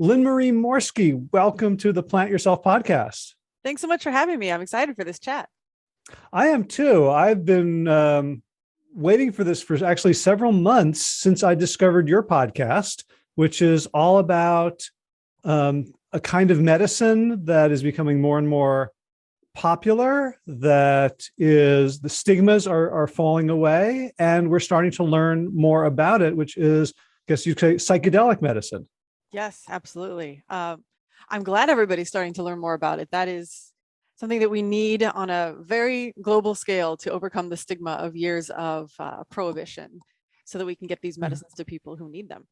Lynn Marie Morski, welcome to the Plant Yourself podcast. Thanks so much for having me. I'm excited for this chat. I am too. I've been waiting for this for actually several months since I discovered your podcast, which is all about a kind of medicine that is becoming more and more popular, that is the stigmas are falling away, and we're starting to learn more about it, which is, I guess you'd say, psychedelic medicine. Yes, absolutely. I'm glad everybody's starting to learn more about it. That is something that we need on a very global scale to overcome the stigma of years of prohibition so that we can get these medicines to people who need them.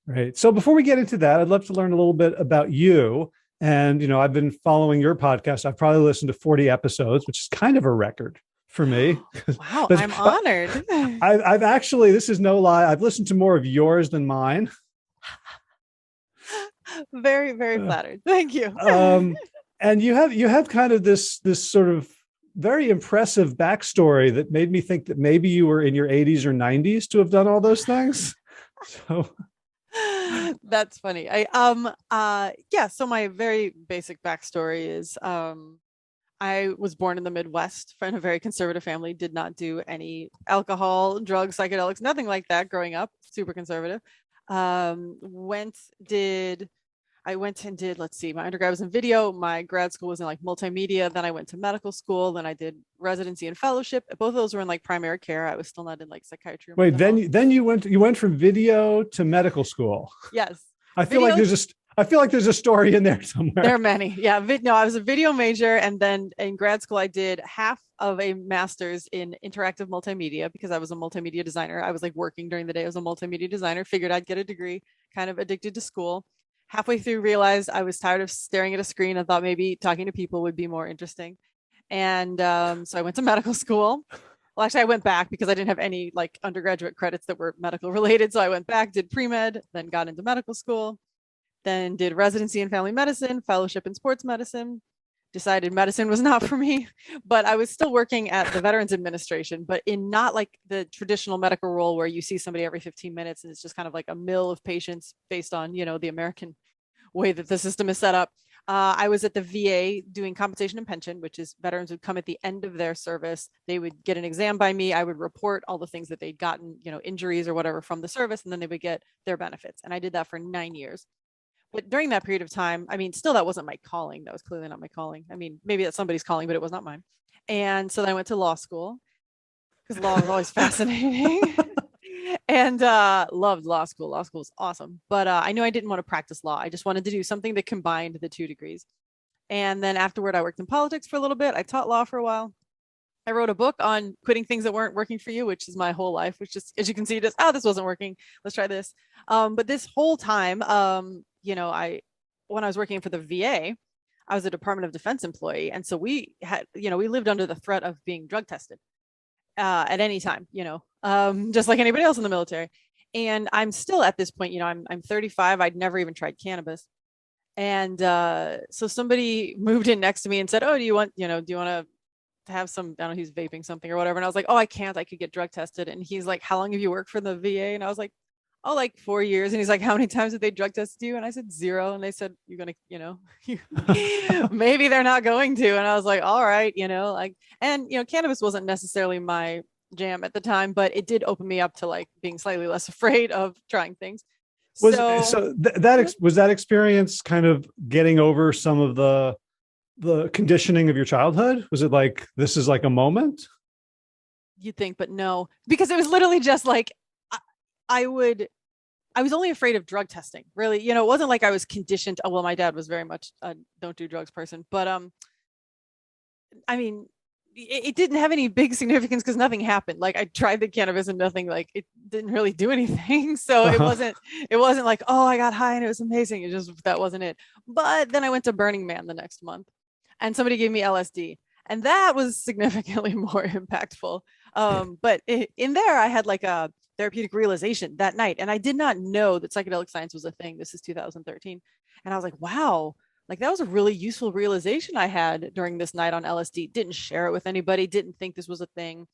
Right. So before we get into that, I'd love to learn a little bit about you. And, I've been following your podcast. I've probably listened to 40 episodes, which is kind of a record for me. Wow, I'm honored. I've actually, this is no lie, I've listened to more of yours than mine. Very, very flattered. Thank you. And you have kind of this sort of very impressive backstory that made me think that maybe you were in your 80s or 90s to have done all those things. So that's funny. So my very basic backstory is I was born in the Midwest from a very conservative family, did not do any alcohol, drugs, psychedelics, nothing like that growing up, super conservative. I went and did, my undergrad was in video, my grad school was in like multimedia, then I went to medical school, then I did residency and fellowship. Both of those were in like primary care. I was still not in like psychiatry. Wait, then you went from video to medical school. Yes. I feel like there's a story in there somewhere. There are many. Yeah. I was a video major, and then in grad school I did half of a master's in interactive multimedia because I was a multimedia designer. I was like working during the day as a multimedia designer, figured I'd get a degree, kind of addicted to school. Halfway through, realized I was tired of staring at a screen and thought maybe talking to people would be more interesting. And so I went to medical school. Well, actually, I went back because I didn't have any like undergraduate credits that were medical related. So I went back, did pre-med, then got into medical school, then did residency in family medicine, fellowship in sports medicine, decided medicine was not for me, but I was still working at the Veterans Administration, but in not like the traditional medical role where you see somebody every 15 minutes and it's just kind of like a mill of patients based on, the American way that the system is set up. I was at the VA doing compensation and pension, which is veterans would come at the end of their service. They would get an exam by me. I would report all the things that they'd gotten, injuries or whatever from the service, and then they would get their benefits. And I did that for 9 years. But during that period of time, still that wasn't my calling. That was clearly not my calling. Maybe that's somebody's calling, but it was not mine. And so then I went to law school because law was always fascinating. And loved law school. Law school was awesome. But I knew I didn't want to practice law. I just wanted to do something that combined the 2 degrees. And then afterward, I worked in politics for a little bit. I taught law for a while. I wrote a book on quitting things that weren't working for you, which is my whole life, which just, as you can see, just, this wasn't working. Let's try this. But this whole time, when I was working for the VA, I was a Department of Defense employee. And so we had, we lived under the threat of being drug tested at any time, just like anybody else in the military. And I'm still at this point, I'm 35. I'd never even tried cannabis. And so somebody moved in next to me and said, oh, do you want to have some, I don't know, he's vaping something or whatever. And I was like, oh, I can't, I could get drug tested. And he's like, how long have you worked for the VA? And I was like, oh, like 4 years. And he's like, how many times did they drug test you? And I said 0. And they said, you're going to, maybe they're not going to. And I was like, all right, cannabis wasn't necessarily my jam at the time, but it did open me up to like being slightly less afraid of trying things. Was that experience kind of getting over some of the conditioning of your childhood? Was it like, this is like a moment? You'd think, but no, because it was literally just like, I was only afraid of drug testing, really. It wasn't like I was conditioned. Oh, well, my dad was very much a don't do drugs person, but it didn't have any big significance because nothing happened. Like I tried the cannabis and nothing, like it didn't really do anything. So it wasn't like, oh, I got high and it was amazing. It just, that wasn't it. But then I went to Burning Man the next month and somebody gave me LSD, and that was significantly more impactful. But in there I had like a therapeutic realization that night. And I did not know that psychedelic science was a thing. This is 2013. And I was like, wow, like that was a really useful realization I had during this night on LSD. Didn't share it with anybody, didn't think this was a thing.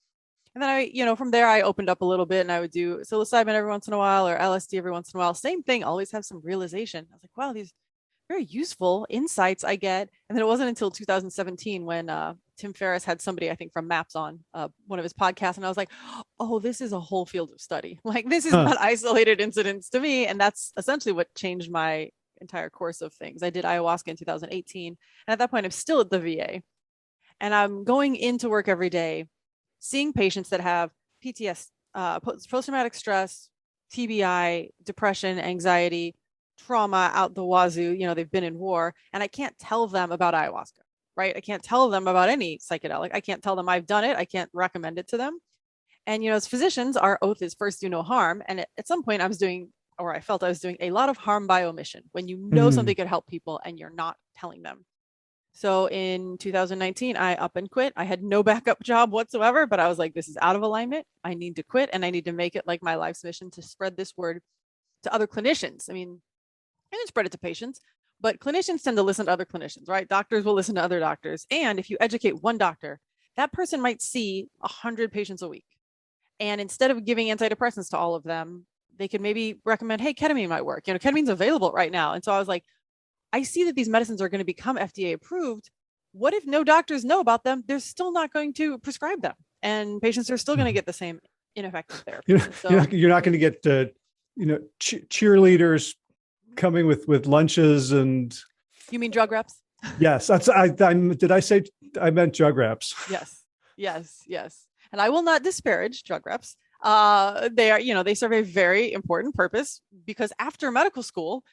And And then from there I opened up a little bit and I would do psilocybin every once in a while or LSD every once in a while. Same thing, always have some realization. I was like, wow, these very useful insights I get. And then it wasn't until 2017 when Tim Ferriss had somebody, I think from MAPS on one of his podcasts. And I was like, oh, this is a whole field of study. Like this is not isolated incidents to me. And that's essentially what changed my entire course of things. I did ayahuasca in 2018. And at that point, I'm still at the VA. And I'm going into work every day, seeing patients that have PTSD, post-traumatic stress, TBI, depression, anxiety, trauma out the wazoo, they've been in war, and I can't tell them about ayahuasca, right? I can't tell them about any psychedelic. I can't tell them I've done it. I can't recommend it to them. And, as physicians, our oath is first do no harm. And at some point I felt I was doing a lot of harm by omission when something could help people and you're not telling them. So in 2019, I up and quit. I had no backup job whatsoever, but I was like, this is out of alignment. I need to quit and I need to make it like my life's mission to spread this word to other clinicians. I mean, I didn't spread it to patients, but clinicians tend to listen to other clinicians, right? Doctors will listen to other doctors. And if you educate one doctor, that person might see 100 patients a week. And instead of giving antidepressants to all of them, they could maybe recommend, hey, ketamine might work. Ketamine's available right now. And so I was like, I see that these medicines are going to become FDA approved. What if no doctors know about them? They're still not going to prescribe them. And patients are still going to get the same ineffective therapy. You're not going to get, cheerleaders coming with lunches and. You mean drug reps? Yes. Did I say I meant drug reps? Yes. And I will not disparage drug reps. They serve a very important purpose because after medical school,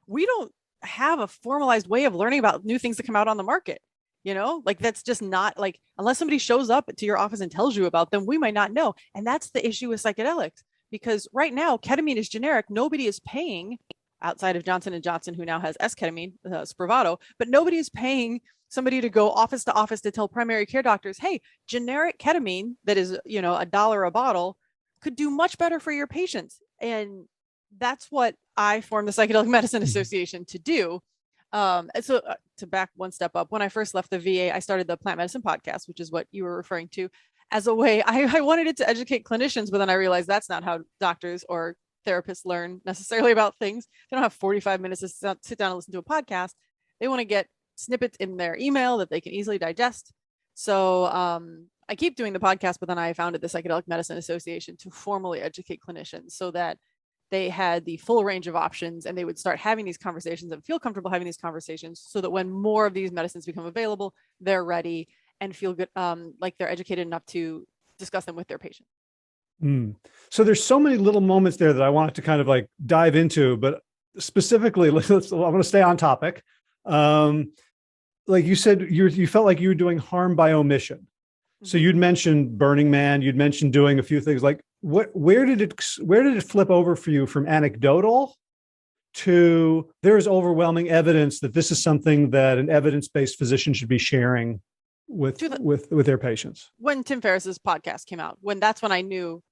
we don't have a formalized way of learning about new things that come out on the market. That's just not unless somebody shows up to your office and tells you about them, we might not know. And that's the issue with psychedelics, because right now ketamine is generic. Nobody is paying outside of Johnson & Johnson, who now has S-ketamine, Spravato, but nobody is paying somebody to go office to office to tell primary care doctors, hey, generic ketamine that is, $1 a bottle could do much better for your patients. And that's what I formed the Psychedelic Medicine Association to do. To back one step up, when I first left the VA, I started the Plant Medicine Podcast, which is what you were referring to, as a way, I wanted it to educate clinicians, but then I realized that's not how doctors or therapists learn necessarily about things. They don't have 45 minutes to sit down and listen to a podcast. They want to get snippets in their email that they can easily digest. So I keep doing the podcast, but then I founded the Psychedelic Medicine Association to formally educate clinicians so that they had the full range of options and they would start having these conversations and feel comfortable having these conversations so that when more of these medicines become available, they're ready and feel good, like they're educated enough to discuss them with their patients. So there's so many little moments there that I wanted to kind of dive into, but specifically, I want to stay on topic. Like you said, you felt like you were doing harm by omission. Mm-hmm. So you'd mentioned Burning Man, you'd mentioned doing a few things. Where did it flip over for you from anecdotal to there is overwhelming evidence that this is something that an evidence-based physician should be sharing with their patients? When Tim Ferriss's podcast came out, that's when I knew,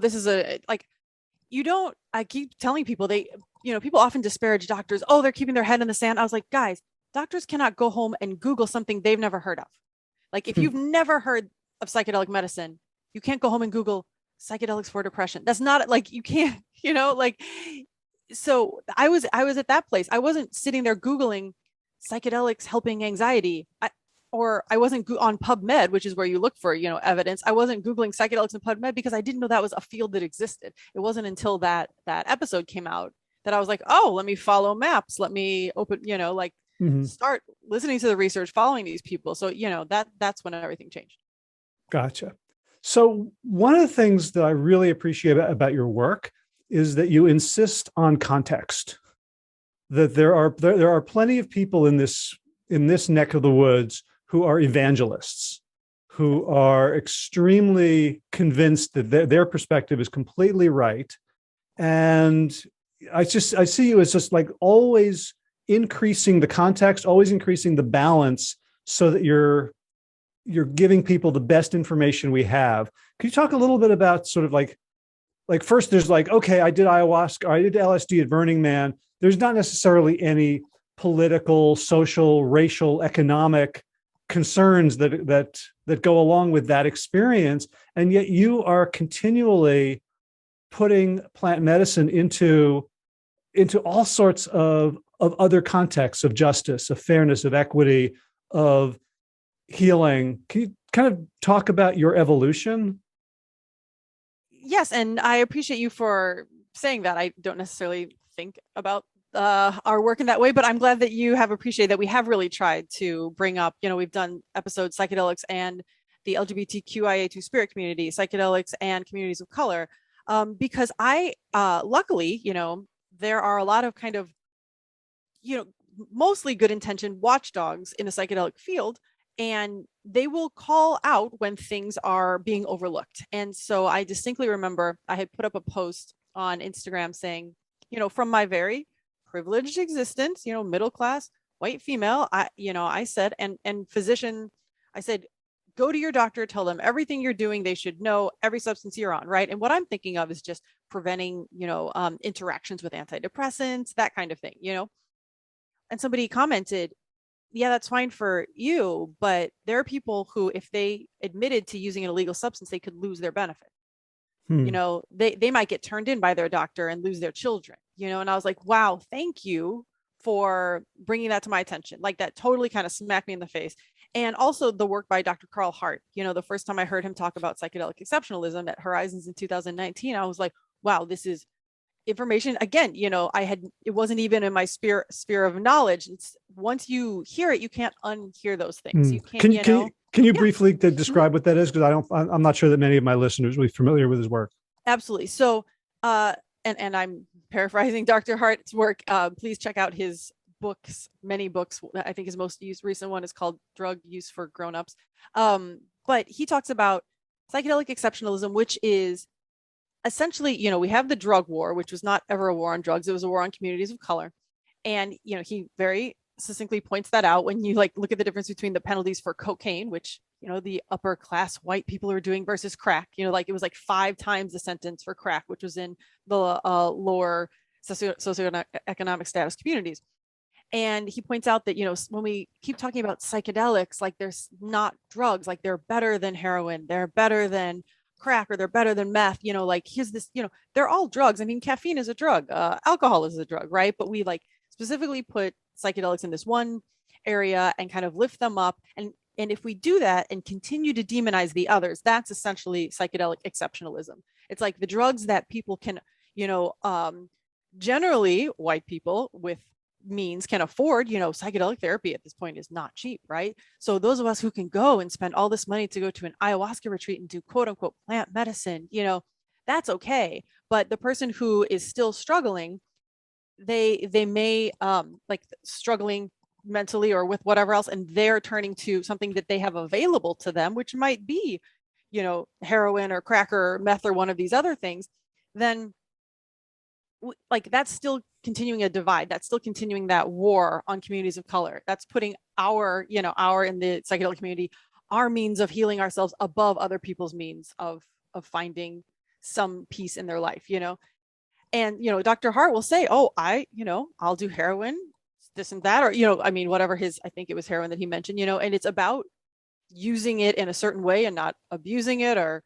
this is I keep telling people people often disparage doctors. Oh, they're keeping their head in the sand. I was like, guys, doctors cannot go home and Google something they've never heard of. If you've never heard of psychedelic medicine, you can't go home and Google psychedelics for depression. That's not you can't, so I was at that place. I wasn't sitting there Googling psychedelics helping anxiety. I wasn't on PubMed, which is where you look for, evidence. I wasn't Googling psychedelics in PubMed because I didn't know that was a field that existed. It wasn't until that episode came out that I was like, oh, let me follow MAPS. Let me open, start listening to the research, following these people. So, that's when everything changed. Gotcha. So one of the things that I really appreciate about your work is that you insist on context, that there are plenty of people in this neck of the woods who are evangelists, who are extremely convinced that their perspective is completely right. And I see you as just always increasing the context, always increasing the balance so that you're giving people the best information we have. Could you talk a little bit about sort of first there's okay, I did ayahuasca, or I did LSD at Burning Man. There's not necessarily any political, social, racial, economic concerns that go along with that experience, and yet you are continually putting plant medicine into all sorts of other contexts of justice, of fairness, of equity, of healing. Can you kind of talk about your evolution? Yes, and I appreciate you for saying that. I don't necessarily think about our work in that way, but I'm glad that you have appreciated that we have really tried to bring up, we've done episodes, psychedelics and the LGBTQIA2 spirit community, psychedelics and communities of color, because luckily, there are a lot of kind of, mostly good intentioned watchdogs in the psychedelic field, and they will call out when things are being overlooked. And so I distinctly remember I had put up a post on Instagram saying, from my very privileged existence, middle class, white female, I said, and physician, I said, go to your doctor, tell them everything you're doing. They should know every substance you're on, right? And what I'm thinking of is just preventing, interactions with antidepressants, that kind of thing, And somebody commented, yeah, that's fine for you, but there are people who, if they admitted to using an illegal substance, they could lose their benefit. They might get turned in by their doctor and lose their children, and I was like, wow, thank you for bringing that to my attention. Like, that totally kind of smacked me in the face. And also the work by Dr. Carl Hart, the first time I heard him talk about psychedelic exceptionalism at Horizons in 2019, I was like, wow, this is information. Again, it wasn't even in my sphere of knowledge. It's once you hear it, you can't unhear those things. You can't, Can you briefly describe what that is? Because I'm not sure that many of my listeners will be familiar with his work. Absolutely. So, and I'm paraphrasing Dr. Hart's work. Please check out his books, many books. I think his most recent one is called Drug Use for Grownups. But he talks about psychedelic exceptionalism, which is essentially, we have the drug war, which was not ever a war on drugs. It was a war on communities of color. And, he very succinctly points that out when you look at the difference between the penalties for cocaine, which, the upper class white people are doing, versus crack. It was 5 times the sentence for crack, which was in the lower socioeconomic status communities. And he points out that, when we keep talking about psychedelics, they're not drugs, they're better than heroin, they're better than crack, or they're better than meth, here's this, they're all drugs. I mean, caffeine is a drug, alcohol is a drug, right? But we specifically put psychedelics in this one area and kind of lift them up. And if we do that and continue to demonize the others, that's essentially psychedelic exceptionalism. It's like the drugs that people can, generally white people with means can afford. Psychedelic therapy at this point is not cheap, right? So those of us who can go and spend all this money to go to an ayahuasca retreat and do quote unquote plant medicine, that's okay. But the person who is still struggling, they may struggling mentally or with whatever else, and they're turning to something that they have available to them, which might be, heroin or crack or meth or one of these other things, then that's still continuing a divide. That's still continuing that war on communities of color. That's putting our in the psychedelic community, our means of healing ourselves above other people's means of finding some peace in their life, And, Dr. Hart will say, oh, I'll do heroin, this and that, or, whatever I think it was heroin that he mentioned, and it's about using it in a certain way and not abusing it or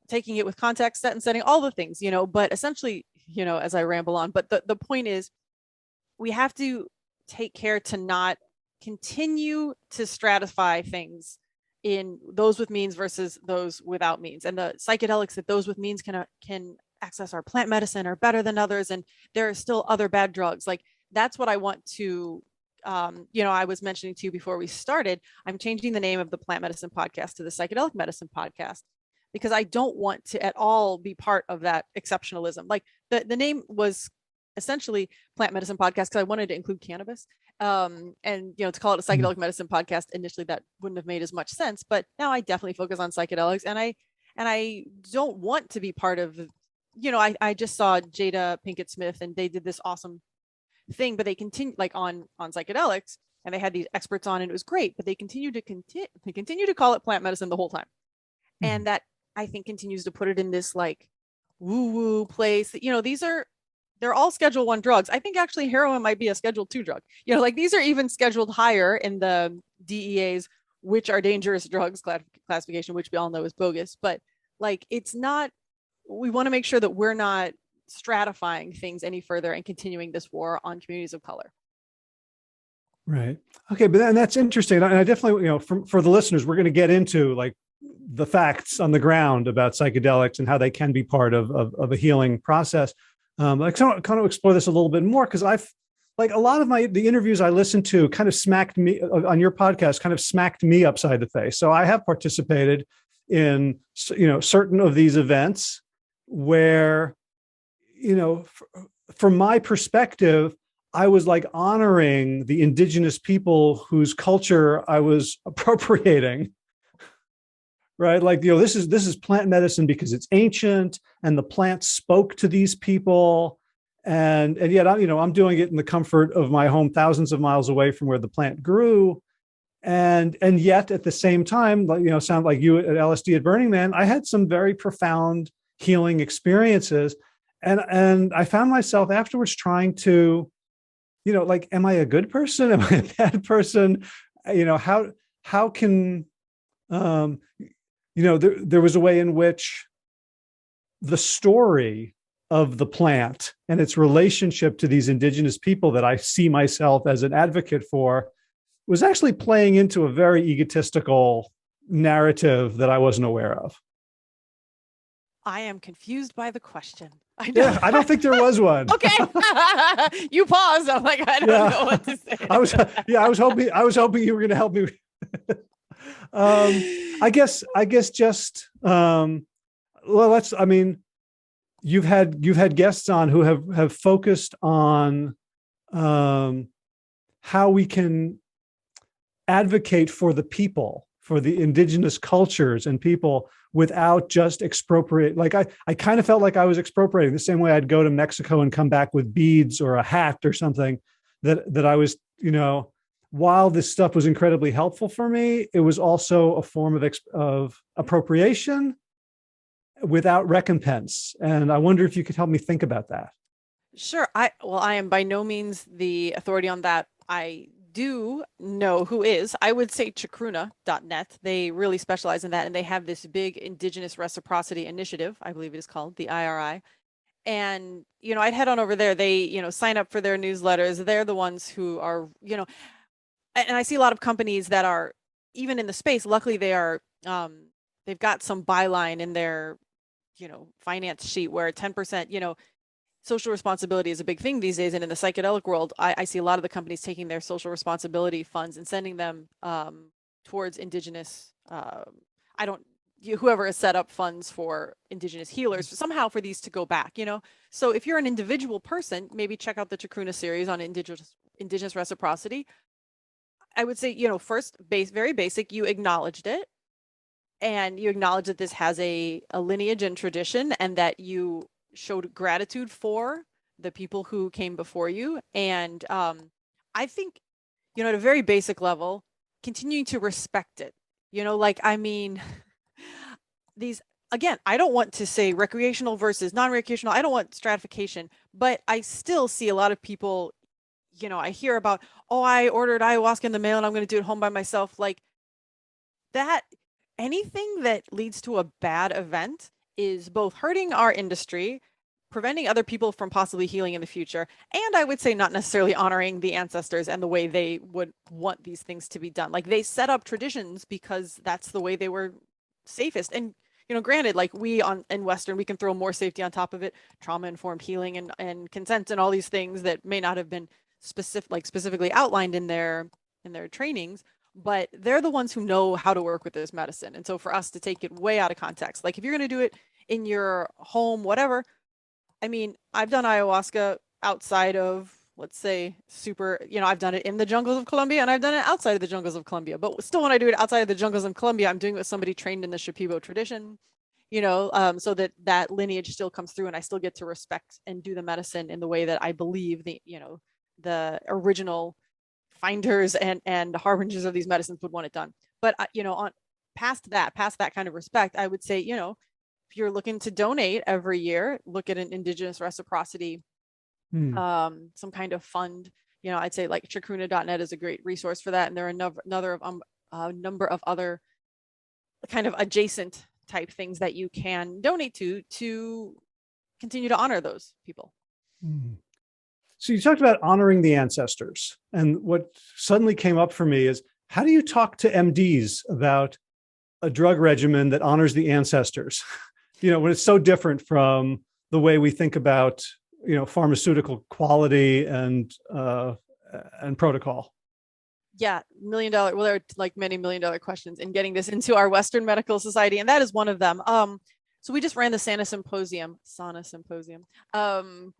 taking it with context, set and setting, all the things, but essentially, as I ramble on, but the point is, we have to take care to not continue to stratify things in those with means versus those without means. And the psychedelics that those with means can access our plant medicine are better than others. And there are still other bad drugs. That's what I want to, I was mentioning to you before we started, I'm changing the name of the Plant Medicine Podcast to the Psychedelic Medicine Podcast, because I don't want to at all be part of that exceptionalism. The name was essentially Plant Medicine Podcast because I wanted to include cannabis. And, to call it a Psychedelic Medicine Podcast, initially that wouldn't have made as much sense, but now I definitely focus on psychedelics, and I don't want to be part of, I just saw Jada Pinkett Smith and they did this awesome thing, but they continue on psychedelics, and they had these experts on, and it was great, but they continue to call it plant medicine the whole time. And that, I think, continues to put it in this woo-woo place. They're all Schedule 1 drugs. I think actually heroin might be a Schedule 2 drug. These are even scheduled higher in the DEA's which are dangerous drugs classification, which we all know is bogus. But like, it's not, we want to make sure that we're not stratifying things any further and continuing this war on communities of color. Right. Okay. But then that's interesting. And I definitely, for the listeners, we're going to get into like the facts on the ground about psychedelics and how they can be part of a healing process. I kind of explore this a little bit more because I've like a lot of the interviews I listened to kind of smacked me on your podcast, kind of smacked me upside the face. So I have participated in, certain of these events where, from my perspective, I was like honoring the indigenous people whose culture I was appropriating, right? Like, this is plant medicine because it's ancient and the plant spoke to these people. And yet, I'm doing it in the comfort of my home, thousands of miles away from where the plant grew. And yet at the same time, sound like you at LSD at Burning Man, I had some very profound healing experiences. And I found myself afterwards trying to, like, am I a good person? Am I a bad person? How can, there was a way in which the story of the plant and its relationship to these indigenous people that I see myself as an advocate for was actually playing into a very egotistical narrative that I wasn't aware of. I am confused by the question. I don't think there was one. Okay. You paused. I'm like, I don't know what to say. I was hoping you were going to help me. I guess just, you've had guests on who have focused on, how we can advocate for the people, for the indigenous cultures and people without just expropriate. Like I kind of felt like I was expropriating the same way I'd go to Mexico and come back with beads or a hat or something that I was, while this stuff was incredibly helpful for me, it was also a form of appropriation without recompense. And I wonder if you could help me think about that. Sure. I am by no means the authority on that. I do know who is. I would say chacruna.net. They really specialize in that. And they have this big Indigenous Reciprocity Initiative, I believe it is called, the IRI. And, I'd head on over there. They, sign up for their newsletters. They're the ones who are, and I see a lot of companies that are even in the space. Luckily, they are, they've got some byline in their, finance sheet where 10%, social responsibility is a big thing these days. And in the psychedelic world, I see a lot of the companies taking their social responsibility funds and sending them towards indigenous, whoever has set up funds for indigenous healers, somehow for these to go back, So if you're an individual person, maybe check out the Chacruna series on indigenous reciprocity. I would say, first, very basic, you acknowledged it. And you acknowledge that this has a lineage and tradition, and that you showed gratitude for the people who came before you. And I think, at a very basic level, continuing to respect it, these, again, I don't want to say recreational versus non-recreational. I don't want stratification, but I still see a lot of people, I hear about, I ordered ayahuasca in the mail and I'm going to do it home by myself. Like that, anything that leads to a bad event is both hurting our industry, preventing other people from possibly healing in the future, and I would say not necessarily honoring the ancestors and the way they would want these things to be done. Like they set up traditions because that's the way they were safest. And granted, like in Western, we can throw more safety on top of it, trauma-informed healing and consent and all these things that may not have been specifically outlined in their trainings. But they're the ones who know how to work with this medicine. And so for us to take it way out of context, like if you're going to do it in your home, whatever, I've done ayahuasca outside of, let's say, I've done it in the jungles of Colombia and I've done it outside of the jungles of Colombia. But still, when I do it outside of the jungles of Colombia, I'm doing it with somebody trained in the Shipibo tradition, so that lineage still comes through and I still get to respect and do the medicine in the way that I believe the original finders and harbingers of these medicines would want it done. But on past that kind of respect, I would say, if you're looking to donate every year, look at an Indigenous Reciprocity, some kind of fund. I'd say like chacruna.net is a great resource for that. And there are another a number of other kind of adjacent type things that you can donate to continue to honor those people. Mm. So you talked about honoring the ancestors. And what suddenly came up for me is, how do you talk to MDs about a drug regimen that honors the ancestors? When it's so different from the way we think about, pharmaceutical quality and protocol. Yeah, $1 million. Well, there are like many $1 million questions in getting this into our Western medical society, and that is one of them. So we just ran the Sana Symposium,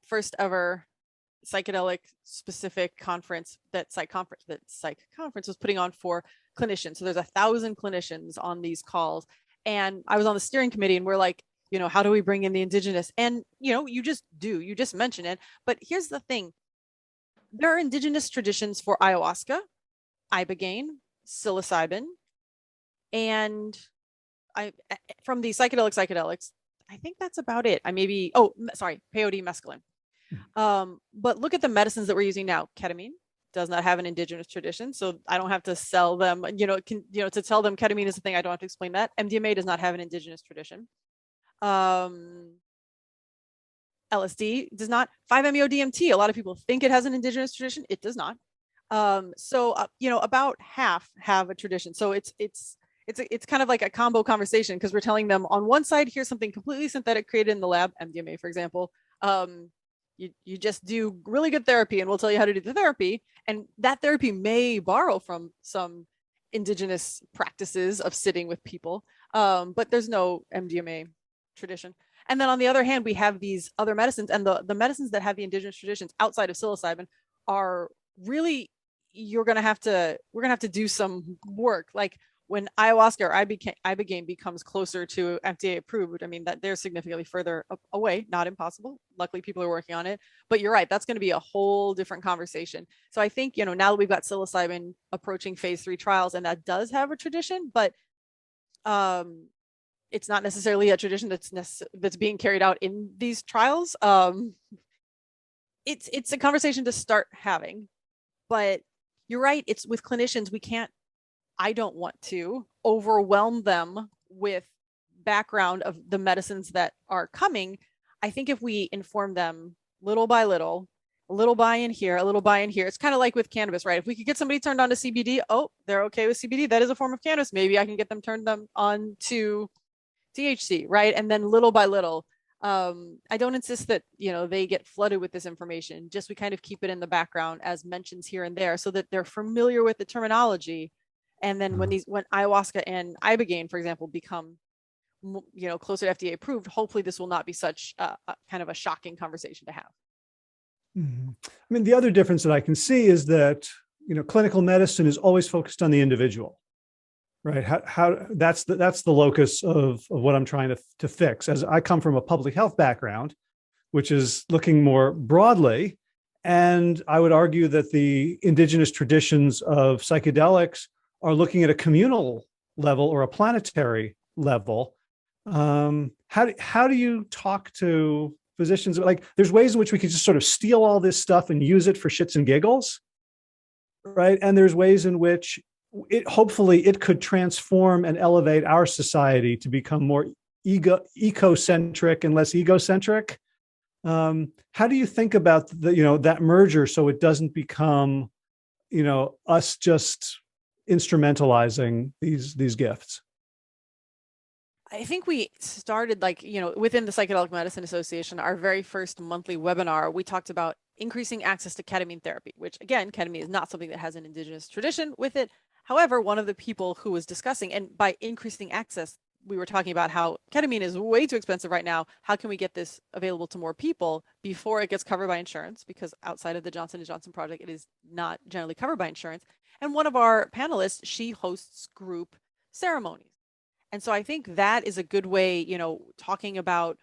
first ever psychedelic specific conference that Psych Conference was putting on for clinicians. So there's 1,000 clinicians on these calls, and I was on the steering committee, and we're like, how do we bring in the indigenous? And you just mention it. But here's the thing: there are indigenous traditions for ayahuasca, ibogaine, psilocybin, and from the psychedelics, I think that's about it. Peyote, mescaline. But look at the medicines that we're using now. Ketamine does not have an indigenous tradition, so I don't have to sell them. To tell them ketamine is the thing, I don't have to explain that. MDMA does not have an indigenous tradition. LSD does not. 5-MeO-DMT. A lot of people think it has an indigenous tradition. It does not. About half have a tradition. So it's kind of like a combo conversation, because we're telling them on one side, here's something completely synthetic created in the lab, MDMA, for example. You just do really good therapy, and we'll tell you how to do the therapy. And that therapy may borrow from some indigenous practices of sitting with people, but there's no MDMA tradition. And then on the other hand, we have these other medicines, and the medicines that have the indigenous traditions outside of psilocybin are really, we're going to have to do some work. Like when ayahuasca or ibogaine becomes closer to FDA approved, I mean, that they're significantly further away, not impossible. Luckily, people are working on it. But you're right, that's going to be a whole different conversation. So I think, now that we've got psilocybin approaching phase 3 trials, and that does have a tradition, but it's not necessarily a tradition that's being carried out in these trials. It's a conversation to start having. But you're right, it's with clinicians, I don't want to overwhelm them with background of the medicines that are coming. I think if we inform them little by little, a little buy-in here, a little buy-in here. It's kind of like with cannabis, right? If we could get somebody turned on to CBD, they're okay with CBD. That is a form of cannabis. Maybe I can get them turned on to THC, right? And then little by little, I don't insist that, they get flooded with this information. Just we kind of keep it in the background as mentions here and there, so that they're familiar with the terminology. And then when ayahuasca and ibogaine, for example, become, closer to FDA approved, hopefully this will not be such a kind of a shocking conversation to have. Mm-hmm. I mean, the other difference that I can see is that, clinical medicine is always focused on the individual, right? How that's the locus of what I'm trying to fix. As I come from a public health background, which is looking more broadly, and I would argue that the indigenous traditions of psychedelics are looking at a communal level or a planetary level. How do you talk to physicians? Like, there's ways in which we can just sort of steal all this stuff and use it for shits and giggles, right? And there's ways in which hopefully it could transform and elevate our society to become more ecocentric and less egocentric. How do you think about that merger, so it doesn't become, us just instrumentalizing these gifts? I think we started within the Psychedelic Medicine Association, our very first monthly webinar, we talked about increasing access to ketamine therapy, which again, ketamine is not something that has an indigenous tradition with it. However, one of the people who was discussing, and by increasing access, we were talking about how ketamine is way too expensive right now. How can we get this available to more people before it gets covered by insurance? Because outside of the Johnson & Johnson project, it is not generally covered by insurance. And one of our panelists, she hosts group ceremonies. And so I think that is a good way, talking about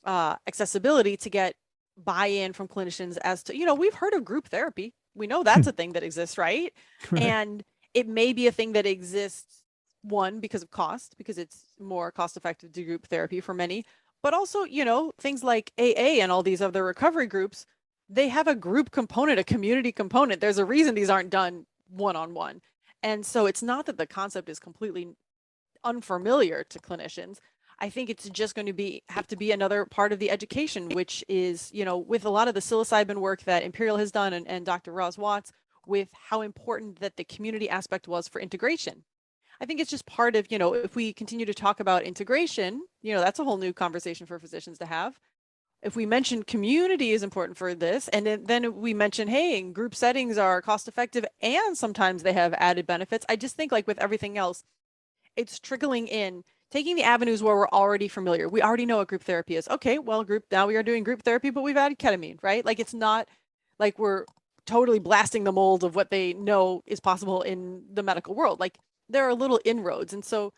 accessibility to get buy-in from clinicians as to, we've heard of group therapy. We know that's a thing that exists, right? And it may be a thing that exists, one, because of cost, because it's more cost-effective to group therapy for many, but also, things like AA and all these other recovery groups, they have a group component, a community component. There's a reason these aren't done one-on-one. And so it's not that the concept is completely unfamiliar to clinicians. I think it's just going to have to be another part of the education, which is, with a lot of the psilocybin work that Imperial has done and Dr. Roz Watts, with how important that the community aspect was for integration. I think it's just part of, if we continue to talk about integration, that's a whole new conversation for physicians to have. If we mention community is important for this, and then we mention, hey, group settings are cost effective and sometimes they have added benefits. I just think, like with everything else, it's trickling in, taking the avenues where we're already familiar. We already know what group therapy is. Okay, well, now we are doing group therapy, but we've added ketamine, right? Like, it's not like we're totally blasting the mold of what they know is possible in the medical world. Like, there are little inroads. And so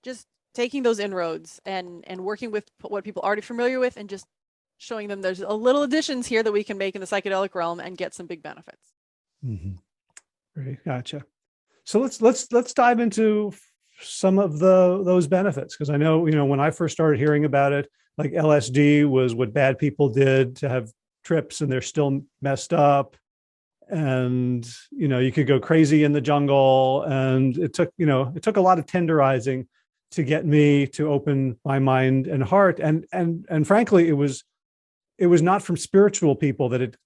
just taking those inroads and working with what people are already familiar with, and just showing them there's a little additions here that we can make in the psychedelic realm and get some big benefits. Mm-hmm. Great, gotcha. So let's dive into some of those benefits, because I know, when I first started hearing about it, like LSD was what bad people did to have trips, and they're still messed up, and you could go crazy in the jungle, and it took a lot of tenderizing to get me to open my mind and heart, and frankly, it was not from spiritual people that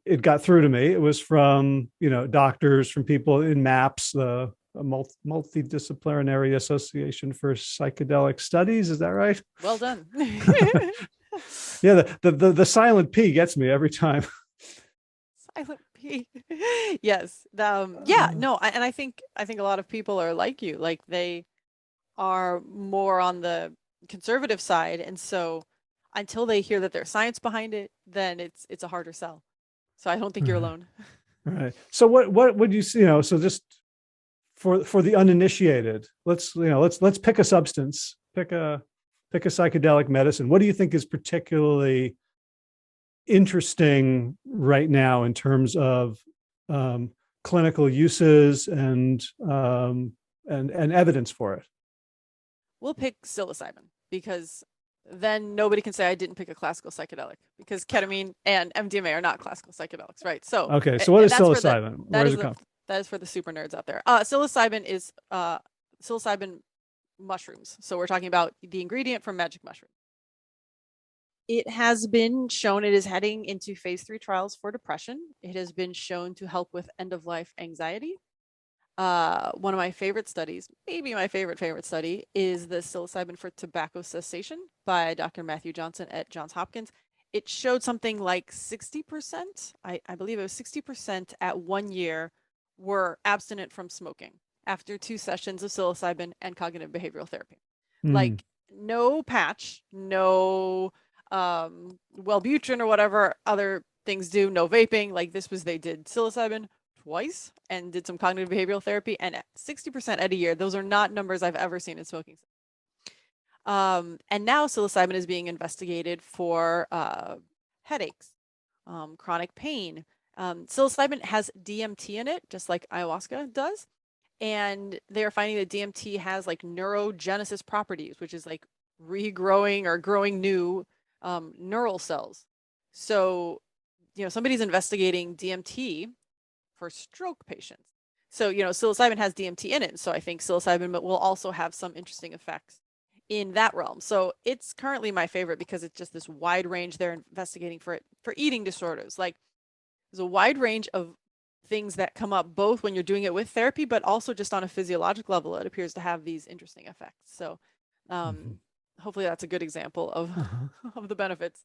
it got through to me. It was from doctors, from people in MAPS, the Multidisciplinary Association for Psychedelic Studies. Is that right? Well done. Yeah, the silent P gets me every time. Silent P. Yes. Yeah. No. And I think a lot of people are like you. Like, they are more on the conservative side, and so until they hear that there's science behind it, then it's a harder sell. So I don't think you're alone. Right. So what would you so just for the uninitiated, let's pick a substance, pick a psychedelic medicine. What do you think is particularly interesting right now in terms of clinical uses and evidence for it? We'll pick psilocybin, because then nobody can say I didn't pick a classical psychedelic, because ketamine and MDMA are not classical psychedelics, right? So okay, so what is psilocybin? Where does it come? That is for the super nerds out there. Psilocybin is psilocybin mushrooms. So we're talking about the ingredient from magic mushroom. It has been shown it is heading into phase 3 trials for depression. It has been shown to help with end-of-life anxiety. One of my favorite studies, maybe my favorite study, is the psilocybin for tobacco cessation by Dr. Matthew Johnson at Johns Hopkins. It showed something like 60%, I believe it was 60% at 1 year were abstinent from smoking after 2 sessions of psilocybin and cognitive behavioral therapy. Like, no patch, no Wellbutrin or whatever other things do, no vaping. Like, they did psilocybin twice and did some cognitive behavioral therapy, and 60% at a year. Those are not numbers I've ever seen in smoking. And now psilocybin is being investigated for headaches, chronic pain. Psilocybin has DMT in it, just like ayahuasca does. And they are finding that DMT has like neurogenesis properties, which is like regrowing or growing new neural cells. So, somebody's investigating DMT for stroke patients. So, psilocybin has DMT in it. So I think psilocybin will also have some interesting effects in that realm. So it's currently my favorite because it's just this wide range they're investigating for eating disorders. Like, there's a wide range of things that come up both when you're doing it with therapy, but also just on a physiologic level, it appears to have these interesting effects. So hopefully that's a good example of, of the benefits.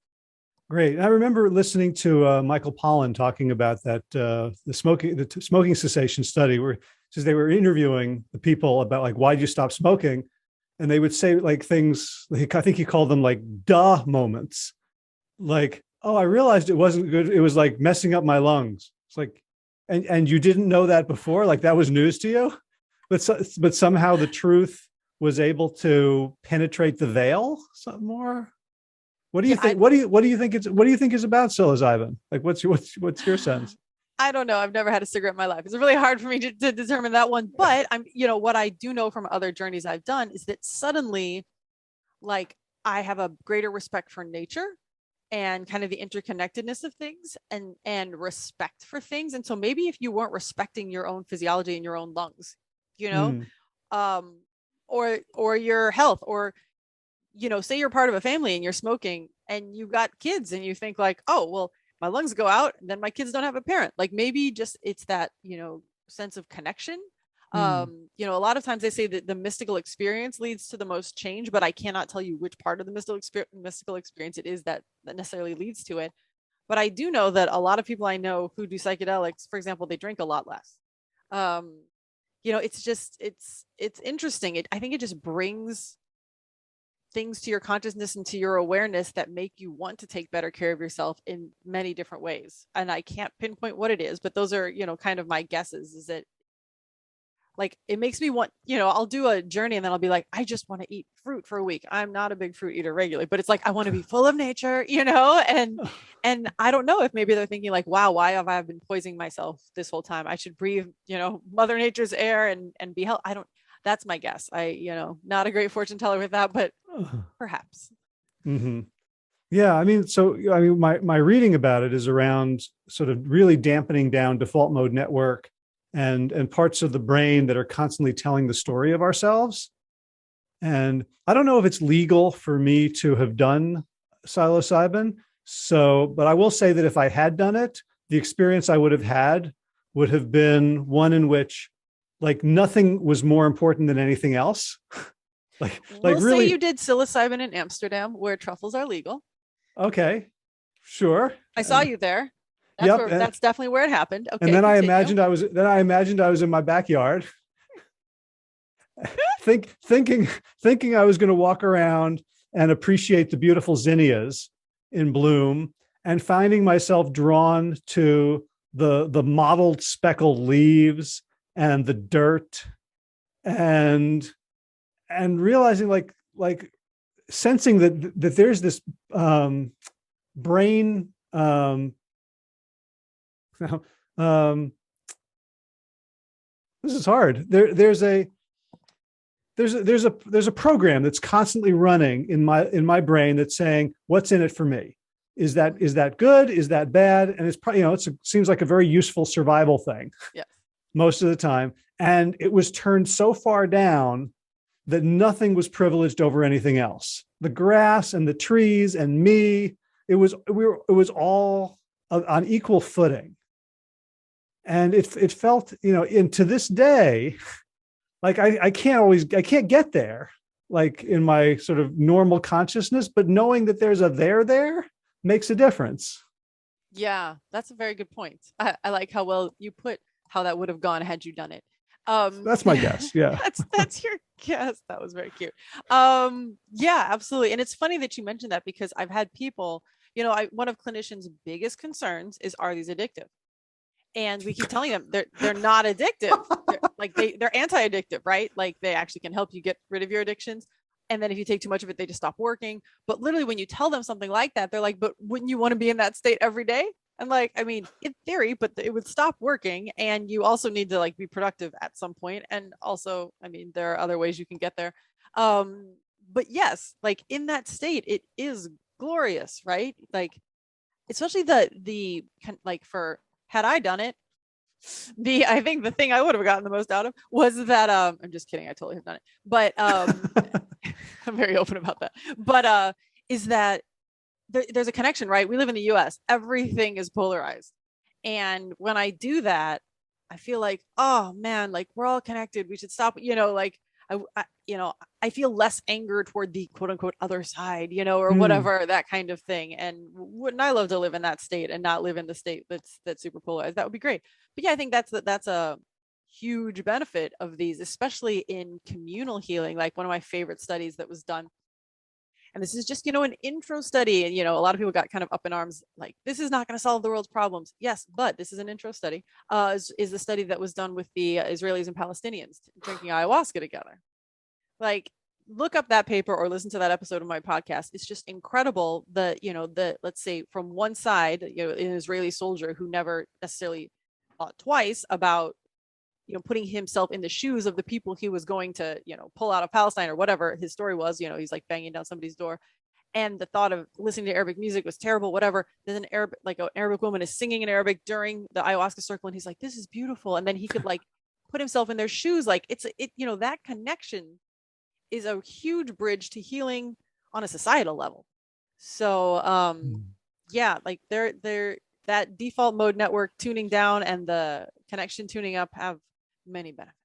Great. I remember listening to Michael Pollan talking about that, the smoking cessation study, where says they were interviewing the people about like, why'd you stop smoking? And they would say like things, like, I think he called them like duh moments. Like, oh, I realized it wasn't good. It was like messing up my lungs. It's like, and you didn't know that before? Like that was news to you? But somehow the truth was able to penetrate the veil some more. What do you think? What do you think is about psilocybin? Like, what's your sense? I don't know. I've never had a cigarette in my life. It's really hard for me to determine that one. But what I do know from other journeys I've done is that suddenly, like, I have a greater respect for nature and kind of the interconnectedness of things and respect for things. And so maybe if you weren't respecting your own physiology and your own lungs, you know, or your health, or, you know, say you're part of a family and you're smoking and you've got kids and you think like, oh, well, my lungs go out and then my kids don't have a parent. Like maybe just it's that, you know, sense of connection. You know, a lot of times they say that the mystical experience leads to the most change, but I cannot tell you which part of the mystical experience it is that necessarily leads to it. But I do know that a lot of people I know who do psychedelics, for example, they drink a lot less. You know, it's just, it's interesting. I think it just brings things to your consciousness and to your awareness that make you want to take better care of yourself in many different ways. And I can't pinpoint what it is, but those are, you know, kind of my guesses, is that like, it makes me want, you know, I'll do a journey and then I'll be like, I just want to eat fruit for a week. I'm not a big fruit eater regularly, but it's like, I want to be full of nature, you know, and I don't know if maybe they're thinking like, wow, why have I been poisoning myself this whole time? I should breathe, you know, Mother Nature's air and be healthy. That's my guess. You know, not a great fortune teller with that, but perhaps. Yeah. I mean, my reading about it is around sort of really dampening down default mode network and parts of the brain that are constantly telling the story of ourselves. And I don't know if it's legal for me to have done psilocybin. But I will say that if I had done it, the experience I would have had would have been one in which like nothing was more important than anything else. like really, say you did psilocybin in Amsterdam where truffles are legal. Okay, sure. I saw you there. That's definitely where it happened. Okay. And then I imagined I was in my backyard, thinking I was going to walk around and appreciate the beautiful zinnias in bloom, and finding myself drawn to the mottled speckled leaves and the dirt, and realizing like sensing that there's this brain this is hard. There's a program that's constantly running in my brain that's saying, what's in it for me? Is that good? Is that bad? And it's probably, you know, it seems like a very useful survival thing. Yeah. Most of the time. And it was turned so far down that nothing was privileged over anything else. The grass and the trees and me, it was all on equal footing. And it felt, you know, and to this day, like I can't get there, like in my sort of normal consciousness, but knowing that there's a there makes a difference. Yeah, that's a very good point. I like how well you put how that would have gone had you done it. That's my guess. Yeah. that's your guess. That was very cute. Yeah, absolutely. And it's funny that you mentioned that, because I've had people, you know, one of clinicians' biggest concerns is, are these addictive? And we keep telling them they're not addictive. They're anti-addictive, right? Like they actually can help you get rid of your addictions. And then if you take too much of it, they just stop working. But literally when you tell them something like that, they're like, but wouldn't you want to be in that state every day? And like, I mean, in theory, but it would stop working. And you also need to like be productive at some point. And also, I mean, there are other ways you can get there. But yes, like in that state, it is glorious, right? Like, especially the like for, had I done it, I think the thing I would have gotten the most out of was that I'm just kidding, I totally have done it, but I'm very open about that, but is that there's a connection, right? We live in the US, everything is polarized, and when I do that, I feel like, oh man, like we're all connected, we should stop, you know, like I feel less anger toward the quote unquote other side, you know, or whatever, that kind of thing. And wouldn't I love to live in that state and not live in the state that's super polarized? That would be great. But yeah, I think that's a huge benefit of these, especially in communal healing. Like one of my favorite studies that was done, and this is just, you know, an intro study, and, you know, a lot of people got kind of up in arms, like, this is not going to solve the world's problems. Yes, but this is an intro study, is the study that was done with the Israelis and Palestinians drinking ayahuasca together. Like, look up that paper or listen to that episode of my podcast. It's just incredible that, you know, let's say from one side, you know, an Israeli soldier who never necessarily thought twice about, you know, putting himself in the shoes of the people he was going to, you know, pull out of Palestine or whatever his story was, you know, he's like banging down somebody's door. And the thought of listening to Arabic music was terrible, whatever. Then an Arabic woman is singing in Arabic during the ayahuasca circle. And he's like, this is beautiful. And then he could like put himself in their shoes. Like that connection is a huge bridge to healing on a societal level. So, yeah, like they're that default mode network tuning down and the connection tuning up have many benefits.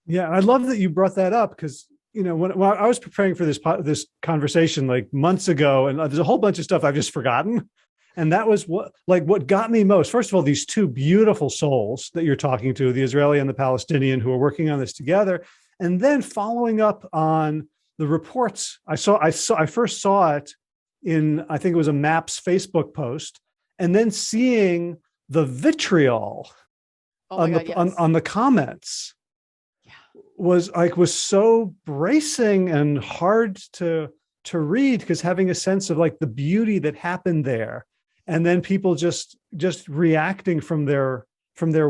Yeah. I love that you brought that up because, when I was preparing for this conversation like months ago, and there's a whole bunch of stuff I've just forgotten. And that was what got me most. First of all, these two beautiful souls that you're talking to, the Israeli and the Palestinian, who are working on this together. And then following up on the reports, I first saw it in, I think it was a MAPS Facebook post, and then seeing the vitriol on the comments was so bracing and hard to read, because having a sense of like the beauty that happened there, and then people just reacting from their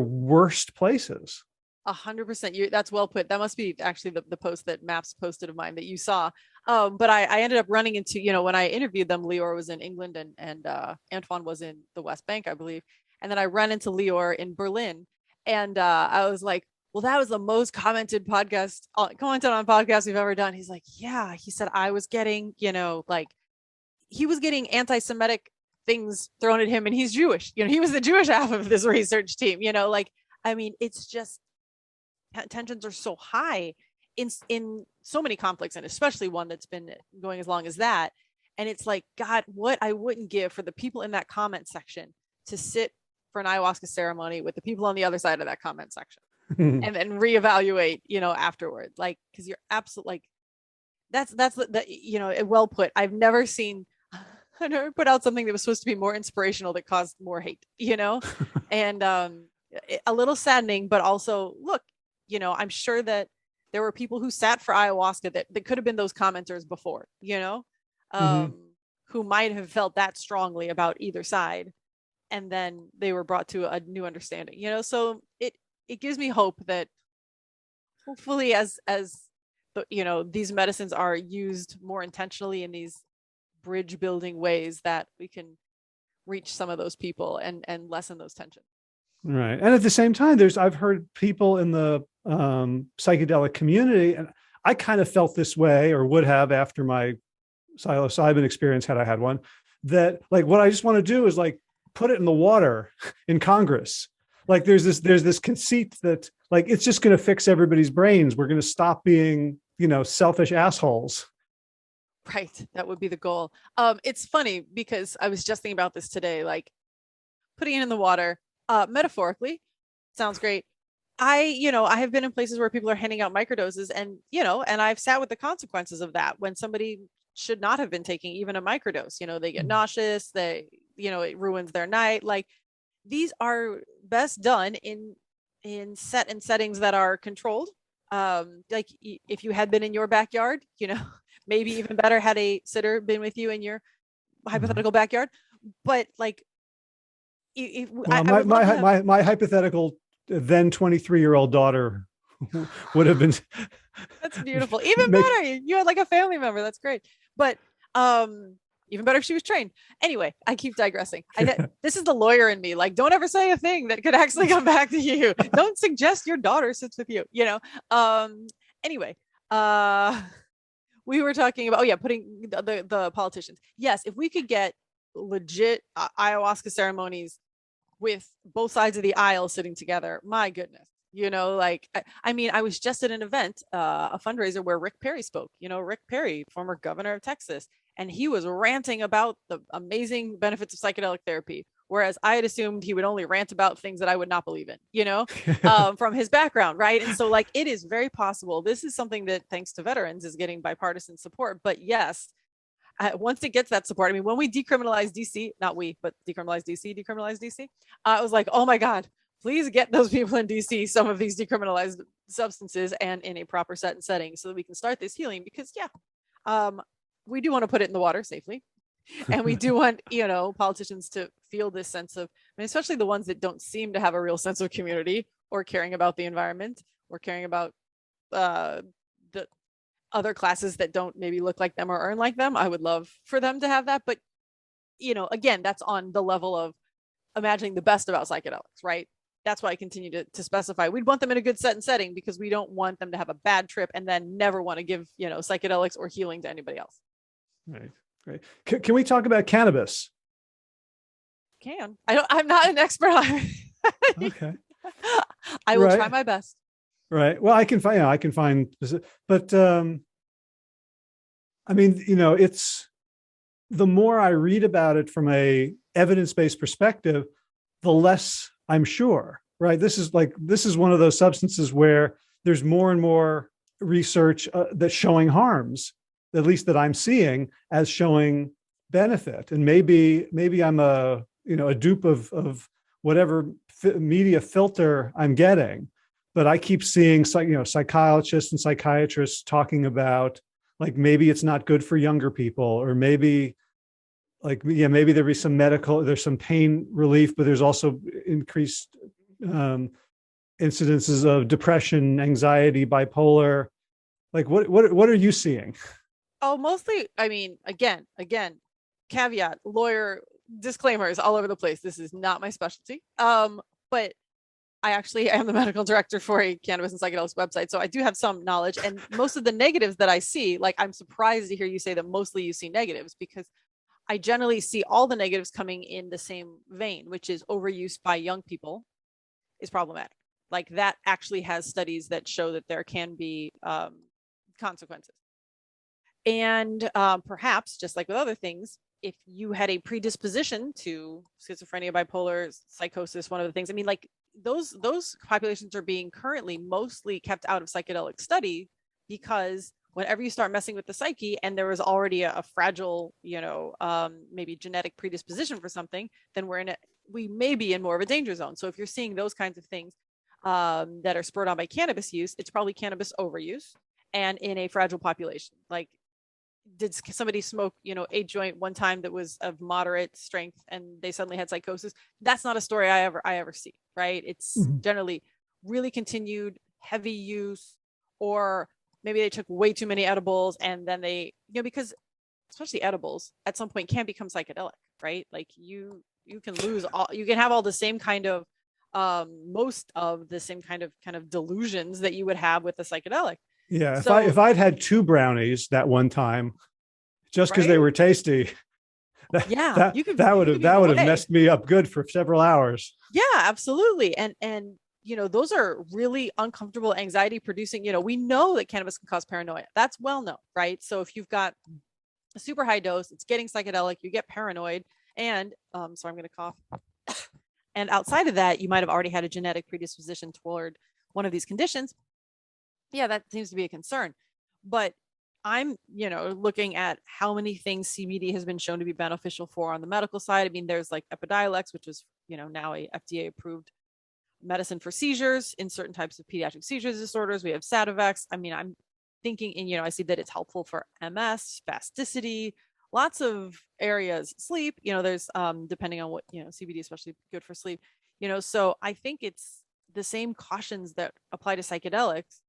worst places. 100%. That's well put. That must be actually the post that Maps posted of mine that you saw. But I ended up running into, when I interviewed them, Lior was in England and Antoine was in the West Bank, I believe. And then I ran into Lior in Berlin, and I was like, well, that was the most commented on podcast we've ever done. He's like, yeah, he said, I was getting, he was getting anti-Semitic things thrown at him, and he's Jewish. He was the Jewish half of this research team, it's just, tensions are so high in so many conflicts, and especially one that's been going as long as that. And it's like, God, what I wouldn't give for the people in that comment section to sit for an ayahuasca ceremony with the people on the other side of that comment section and then reevaluate, afterward. Like, because you're absolutely that's well put. I've never put out something that was supposed to be more inspirational that caused more hate, and a little saddening, but also, look, I'm sure that there were people who sat for ayahuasca that could have been those commenters before, who might have felt that strongly about either side. And then they were brought to a new understanding, so it gives me hope that hopefully as these medicines are used more intentionally in these bridge building ways, that we can reach some of those people and lessen those tensions. Right. And at the same time, I've heard people in the psychedelic community, and I kind of felt this way, or would have after my psilocybin experience, had I had one, that like, what I just want to do is like put it in the water in Congress. Like there's this conceit that like, it's just going to fix everybody's brains. We're going to stop being, selfish assholes. Right. That would be the goal. It's funny because I was just thinking about this today, like putting it in the water, metaphorically sounds great. I have been in places where people are handing out microdoses, and I've sat with the consequences of that when somebody should not have been taking even a microdose. They get nauseous, it ruins their night. Like, these are best done in settings that are controlled. Like if you had been in your backyard, maybe even better had a sitter been with you in your hypothetical backyard. But like, my hypothetical then 23-year-old daughter would have been. That's beautiful. Even better, you had like a family member. That's great. But even better if she was trained. Anyway, I keep digressing. This is the lawyer in me. Like, don't ever say a thing that could actually come back to you. Don't suggest your daughter sits with you. Anyway, we were talking about putting the politicians. Yes, if we could get legit ayahuasca ceremonies with both sides of the aisle sitting together, my goodness. I was just at an event, a fundraiser where Rick Perry spoke. Rick Perry, former governor of Texas, and he was ranting about the amazing benefits of psychedelic therapy, whereas I had assumed he would only rant about things that I would not believe in, from his background, right? And so, like, it is very possible. This is something that, thanks to veterans, is getting bipartisan support. But yes, once it gets that support, when we decriminalized DC, not we, but decriminalized DC, I was like, oh my God, please get those people in DC some of these decriminalized substances and in a proper set and setting so that we can start this healing. Because we do want to put it in the water safely. And we do want, politicians to feel this sense of, especially the ones that don't seem to have a real sense of community or caring about the environment or caring about other classes that don't maybe look like them or earn like them. I would love for them to have that. But, again, that's on the level of imagining the best about psychedelics, right? That's why I continue to specify. We'd want them in a good set and setting because we don't want them to have a bad trip and then never want to give, psychedelics or healing to anybody else. Right. Great. Can we talk about cannabis? I'm not an expert on it. Okay. I will try my best. Right. Well, I can find, but it's the more I read about it from a evidence-based perspective, the less I'm sure, right? This is one of those substances where there's more and more research that's showing harms, at least that I'm seeing as showing benefit. And maybe I'm a dupe of whatever media filter I'm getting, but I keep seeing psychologists and psychiatrists talking about maybe it's not good for younger people, or maybe maybe there's some pain relief, but there's also increased incidences of depression, anxiety, bipolar. What are you seeing? Oh, mostly, again, caveat, lawyer disclaimers all over the place. This is not my specialty. But I actually am the medical director for a cannabis and psychedelics website. So I do have some knowledge, and most of the negatives that I see, I'm surprised to hear you say that mostly you see negatives, because I generally see all the negatives coming in the same vein, which is overuse by young people is problematic. That actually has studies that show that there can be consequences. And perhaps, just like with other things, if you had a predisposition to schizophrenia, bipolar, psychosis, one of the things, those populations are being currently mostly kept out of psychedelic study, because whenever you start messing with the psyche and there was already a fragile, maybe genetic predisposition for something, then we may be in more of a danger zone. So if you're seeing those kinds of things that are spurred on by cannabis use, it's probably cannabis overuse and in a fragile population. Did somebody smoke, a joint one time that was of moderate strength and they suddenly had psychosis? That's not a story I ever see, right? It's generally really continued heavy use, or maybe they took way too many edibles and then they, because especially edibles at some point can become psychedelic, right? You can you can have all the same kind of, most of the same kind of delusions that you would have with a psychedelic. Yeah, if I'd had 2 brownies that one time, just because they were tasty, that would have messed me up good for several hours. Yeah, absolutely. And those are really uncomfortable, anxiety producing. We know that cannabis can cause paranoia. That's well known, right? So if you've got a super high dose, it's getting psychedelic, you get paranoid, and so I'm going to cough. And outside of that, you might have already had a genetic predisposition toward one of these conditions. Yeah, that seems to be a concern. But I'm, looking at how many things CBD has been shown to be beneficial for on the medical side. There's Epidiolex, which is, now a FDA approved medicine for seizures in certain types of pediatric seizure disorders. We have Sativex. I'm thinking, and I see that it's helpful for MS, spasticity, lots of areas, sleep, there's, depending on what, CBD, especially good for sleep, so I think it's the same cautions that apply to psychedelics.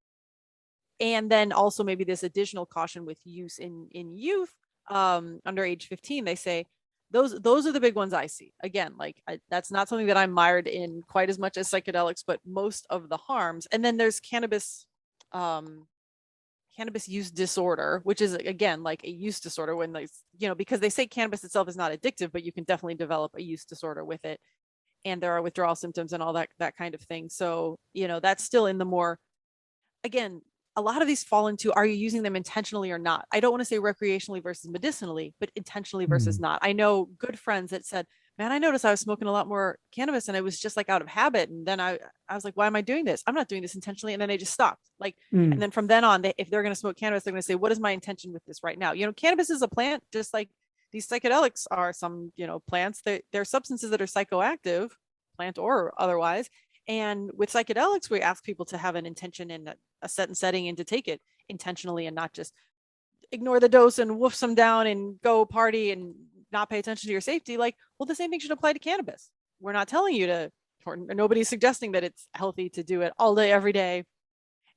And then also maybe this additional caution with use in youth under age 15, they say those are the big ones I see. Again, that's not something that I'm mired in quite as much as psychedelics, but most of the harms. And then there's cannabis use disorder, which is again a use disorder when because they say cannabis itself is not addictive, but you can definitely develop a use disorder with it. And there are withdrawal symptoms and all that kind of thing. So, that's still in the more, again, a lot of these fall into, are you using them intentionally or not? I don't want to say recreationally versus medicinally, but intentionally versus not. I know good friends that said, man, I noticed I was smoking a lot more cannabis and it was just out of habit. And then I was like, why am I doing this? I'm not doing this intentionally. And then they just stopped. And then from then on, if they're going to smoke cannabis, they're going to say, what is my intention with this right now? Cannabis is a plant, just like these psychedelics are some, plants. They're substances that are psychoactive, plant or otherwise. And with psychedelics, we ask people to have an intention in a set setting and to take it intentionally and not just ignore the dose and wolf them down and go party and not pay attention to your safety. The same thing should apply to cannabis. We're not telling you to, or nobody's suggesting that it's healthy to do it all day, every day.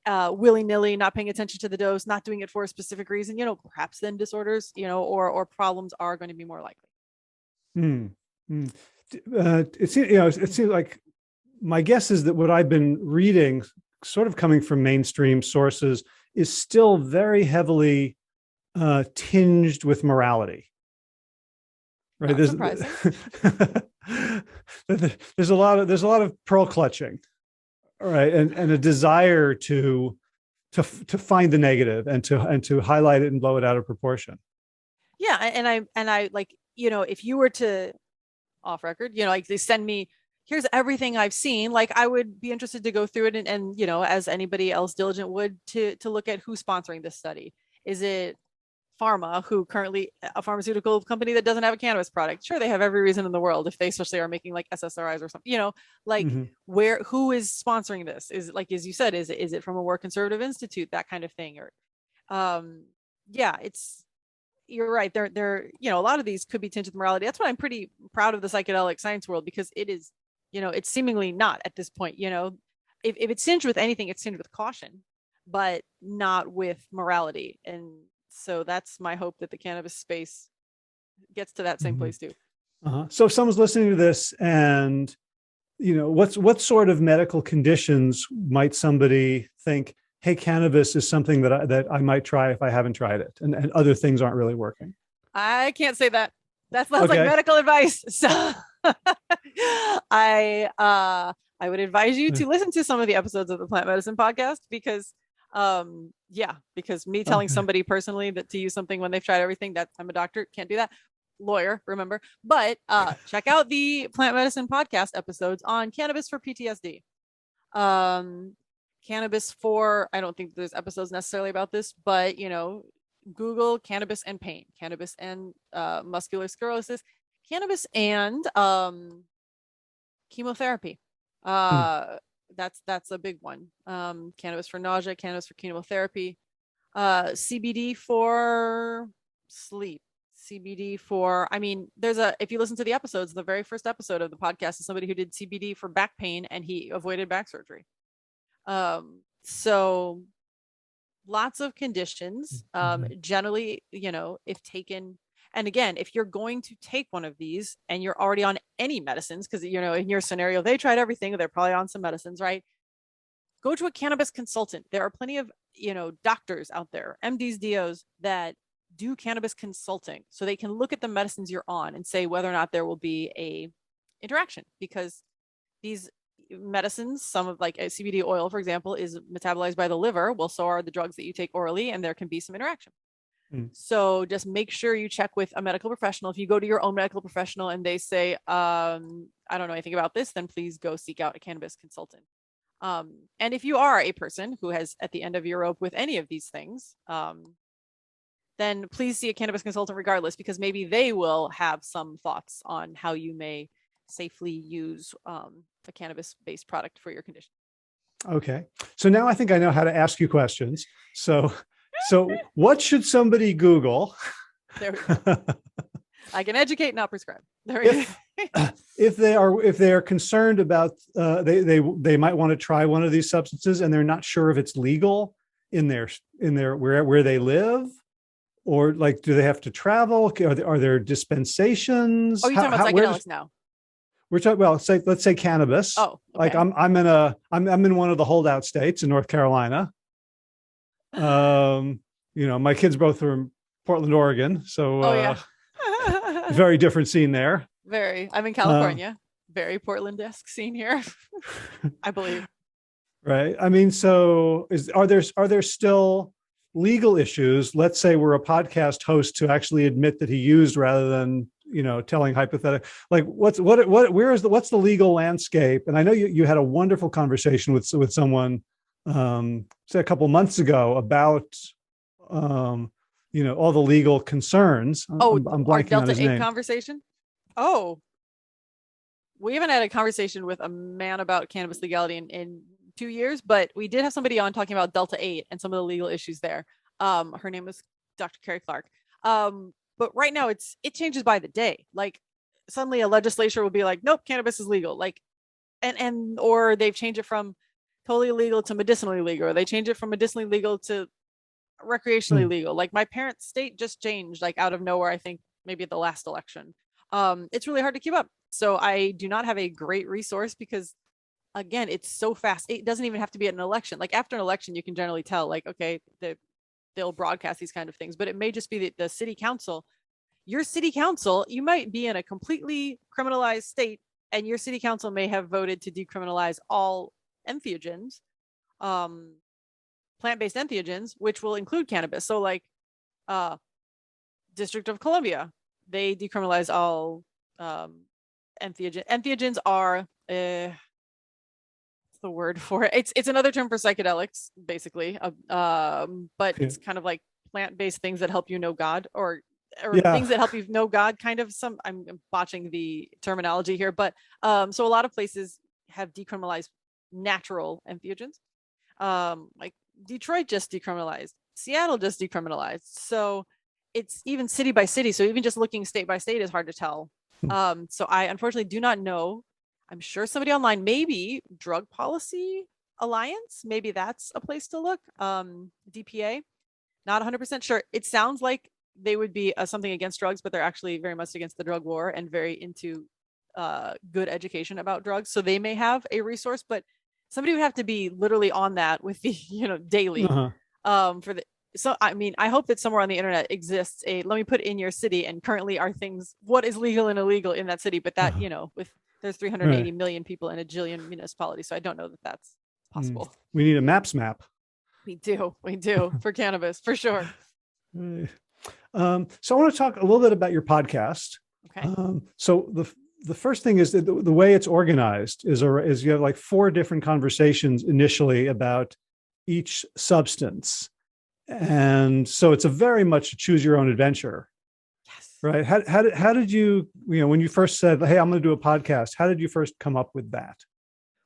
willy-nilly, not paying attention to the dose, not doing it for a specific reason, perhaps then disorders, or problems are going to be more likely. It seems like my guess is that what I've been reading, sort of coming from mainstream sources, is still very heavily tinged with morality. Right? Not surprising. There's a lot of pearl clutching, right, and a desire to find the negative and to highlight it and blow it out of proportion. Yeah, and I like, if you were to, off record, like they send me, here's everything I've seen, like I would be interested to go through it and as anybody else diligent would, to look at who's sponsoring this study. Is it pharma, who currently a pharmaceutical company that doesn't have a cannabis product? Sure, they have every reason in the world, if they especially are making like SSRIs or something, who is sponsoring this? Is it, like, as you said, is it from a more conservative institute, that kind of thing? Or you're right. They're a lot of these could be tinged with morality. That's why I'm pretty proud of the psychedelic science world, because it is, it's seemingly not at this point. If it's tinged with anything, it's tinged with caution, but not with morality. And so that's my hope, that the cannabis space gets to that same place too. So if someone's listening to this and, what sort of medical conditions might somebody think, hey, cannabis is something that I might try if I haven't tried it, and other things aren't really working? I can't say that. That sounds like medical advice. So I would advise you to listen to some of the episodes of the Plant Medicine Podcast, because me telling somebody personally that to use something when they've tried everything, that I'm a doctor, can't do that. Lawyer, remember. But check out the Plant Medicine Podcast episodes on cannabis for PTSD. Cannabis for, I don't think there's episodes necessarily about this, but Google cannabis and pain, cannabis and muscular sclerosis, cannabis and chemotherapy. That's a big one. Cannabis for nausea, cannabis for chemotherapy, CBD for sleep, CBD for, if you listen to the episodes, the very first episode of the podcast is somebody who did CBD for back pain and he avoided back surgery. So lots of conditions, generally, if taken, and again, if you're going to take one of these and you're already on any medicines, because, in your scenario, they tried everything, they're probably on some medicines, right? Go to a cannabis consultant. There are plenty of, doctors out there, MDs, DOs, that do cannabis consulting, so they can look at the medicines you're on and say whether or not there will be a interaction, because these medicines, some of like a CBD oil, for example, is metabolized by the liver. Well, so are the drugs that you take orally, and there can be some interaction. So just make sure you check with a medical professional. If you go to your own medical professional and they say, I don't know anything about this, then please go seek out a cannabis consultant. And if you are a person who has at the end of your rope with any of these things, then please see a cannabis consultant regardless, because maybe they will have some thoughts on how you may safely use a cannabis-based product for your condition. Okay. So now I think I know how to ask you questions. So what should somebody Google? There we go. I can educate, not prescribe. There we go. If they are concerned about, they might want to try one of these substances and they're not sure if it's legal in their where they live, or like, do they have to travel? Are there dispensations? Oh, you're talking about psychedelics now. We're talking, well, let's say cannabis. Oh, okay. Like I'm in one of the holdout states in North Carolina. My kids both are in Portland, Oregon. So, very different scene there. Very. I'm in California. Very Portland-esque scene here, I believe. Right. I mean, so are there still legal issues? Let's say we're a podcast host to actually admit that he used rather than, telling hypothetical, like what's the legal landscape? And I know you had a wonderful conversation with someone, say a couple months ago about, all the legal concerns. Oh, I'm blanking our on his Delta 8 name. conversation. Oh, we haven't had a conversation with a man about cannabis legality in 2 years, but we did have somebody on talking about Delta 8 and some of the legal issues there. Her name was Dr. Carrie Clark. But right now it changes by the day. Like suddenly a legislature will be like, nope, cannabis is legal. Like, or they've changed it from totally illegal to medicinally legal, or they change it from medicinally legal to recreationally legal. Like my parents' state just changed like out of nowhere, I think maybe at the last election. It's really hard to keep up. So I do not have a great resource because again, it's so fast. It doesn't even have to be at an election. Like after an election, you can generally tell like, okay, they'll broadcast these kind of things, but it may just be the city council. Your city council, you might be in a completely criminalized state and your city council may have voted to decriminalize all entheogens, plant-based entheogens, which will include cannabis. So like District of Columbia, they decriminalize all entheogens. Entheogens are what's the word for it? It's another term for psychedelics, basically. But it's kind of like plant-based things that help you know God, or things that help you know God, kind of. I'm botching the terminology here, but so a lot of places have decriminalized natural entheogens. Like Detroit just decriminalized, Seattle just decriminalized. So it's even city by city. So even just looking state by state is hard to tell. So I unfortunately do not know. I'm sure somebody online, maybe Drug Policy Alliance, maybe that's a place to look. DPA, not 100% sure. It sounds like they would be something against drugs, but they're actually very much against the drug war and very into good education about drugs. So they may have a resource, but somebody would have to be literally on that with the, daily for the. So, I mean, I hope that somewhere on the internet exists let me put in your city and currently are things, what is legal and illegal in that city. But that, there's 380 million people in a jillion municipalities. So I don't know that that's possible. We need a maps map. We do for cannabis, for sure. So I want to talk a little bit about your podcast. Okay. So the first thing is that the way it's organized is you have like 4 different conversations initially about each substance. And so it's a very much choose your own adventure. Yes. Right. How did you, when you first said, hey, I'm going to do a podcast, how did you first come up with that?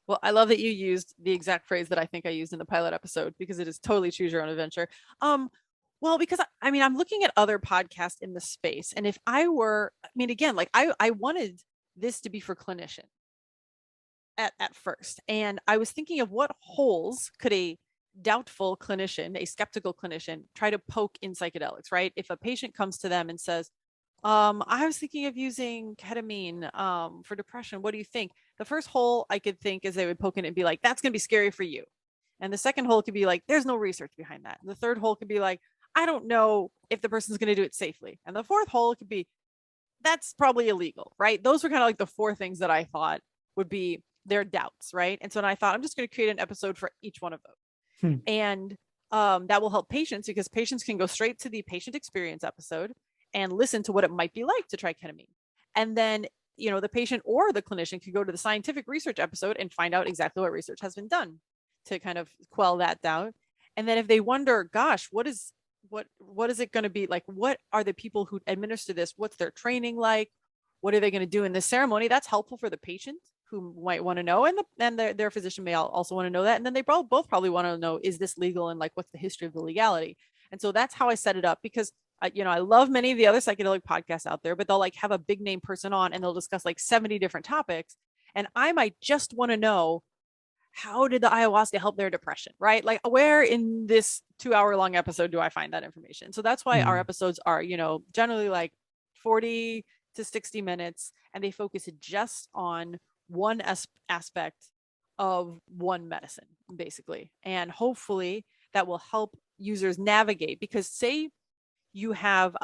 Well, I love that you used the exact phrase that I think I used in the pilot episode, because it is totally choose your own adventure. Well, because I'm looking at other podcasts in the space. And if I were, again, like I wanted this to be for clinicians at first. And I was thinking of what holes could a doubtful clinician, a skeptical clinician, try to poke in psychedelics, right? If a patient comes to them and says, I was thinking of using ketamine for depression, what do you think? The first hole I could think is they would poke in and be like, that's going to be scary for you. And the second hole could be like, there's no research behind that. And the third hole could be like, I don't know if the person's going to do it safely. And the fourth hole could be, that's probably illegal, right? Those were kind of like the 4 things that I thought would be their doubts, right? And so then I thought, I'm just going to create an episode for each one of those. And that will help patients, because patients can go straight to the patient experience episode and listen to what it might be like to try ketamine. And then, the patient or the clinician could go to the scientific research episode and find out exactly what research has been done to kind of quell that doubt. And then if they wonder, gosh, what is it going to be like? What are the people who administer this? What's their training like? What are they going to do in this ceremony? That's helpful for the patient, who might want to know, and their physician may also want to know that. And then they both probably want to know, is this legal, and like, what's the history of the legality? And so that's how I set it up, because I love many of the other psychedelic podcasts out there, but they'll like have a big name person on and they'll discuss like 70 different topics. And I might just want to know, how did the ayahuasca help their depression, right? Like, where in this 2-hour-long episode do I find that information? So that's why our episodes are, generally like 40 to 60 minutes, and they focus just on one aspect of one medicine, basically. And hopefully that will help users navigate, because say you have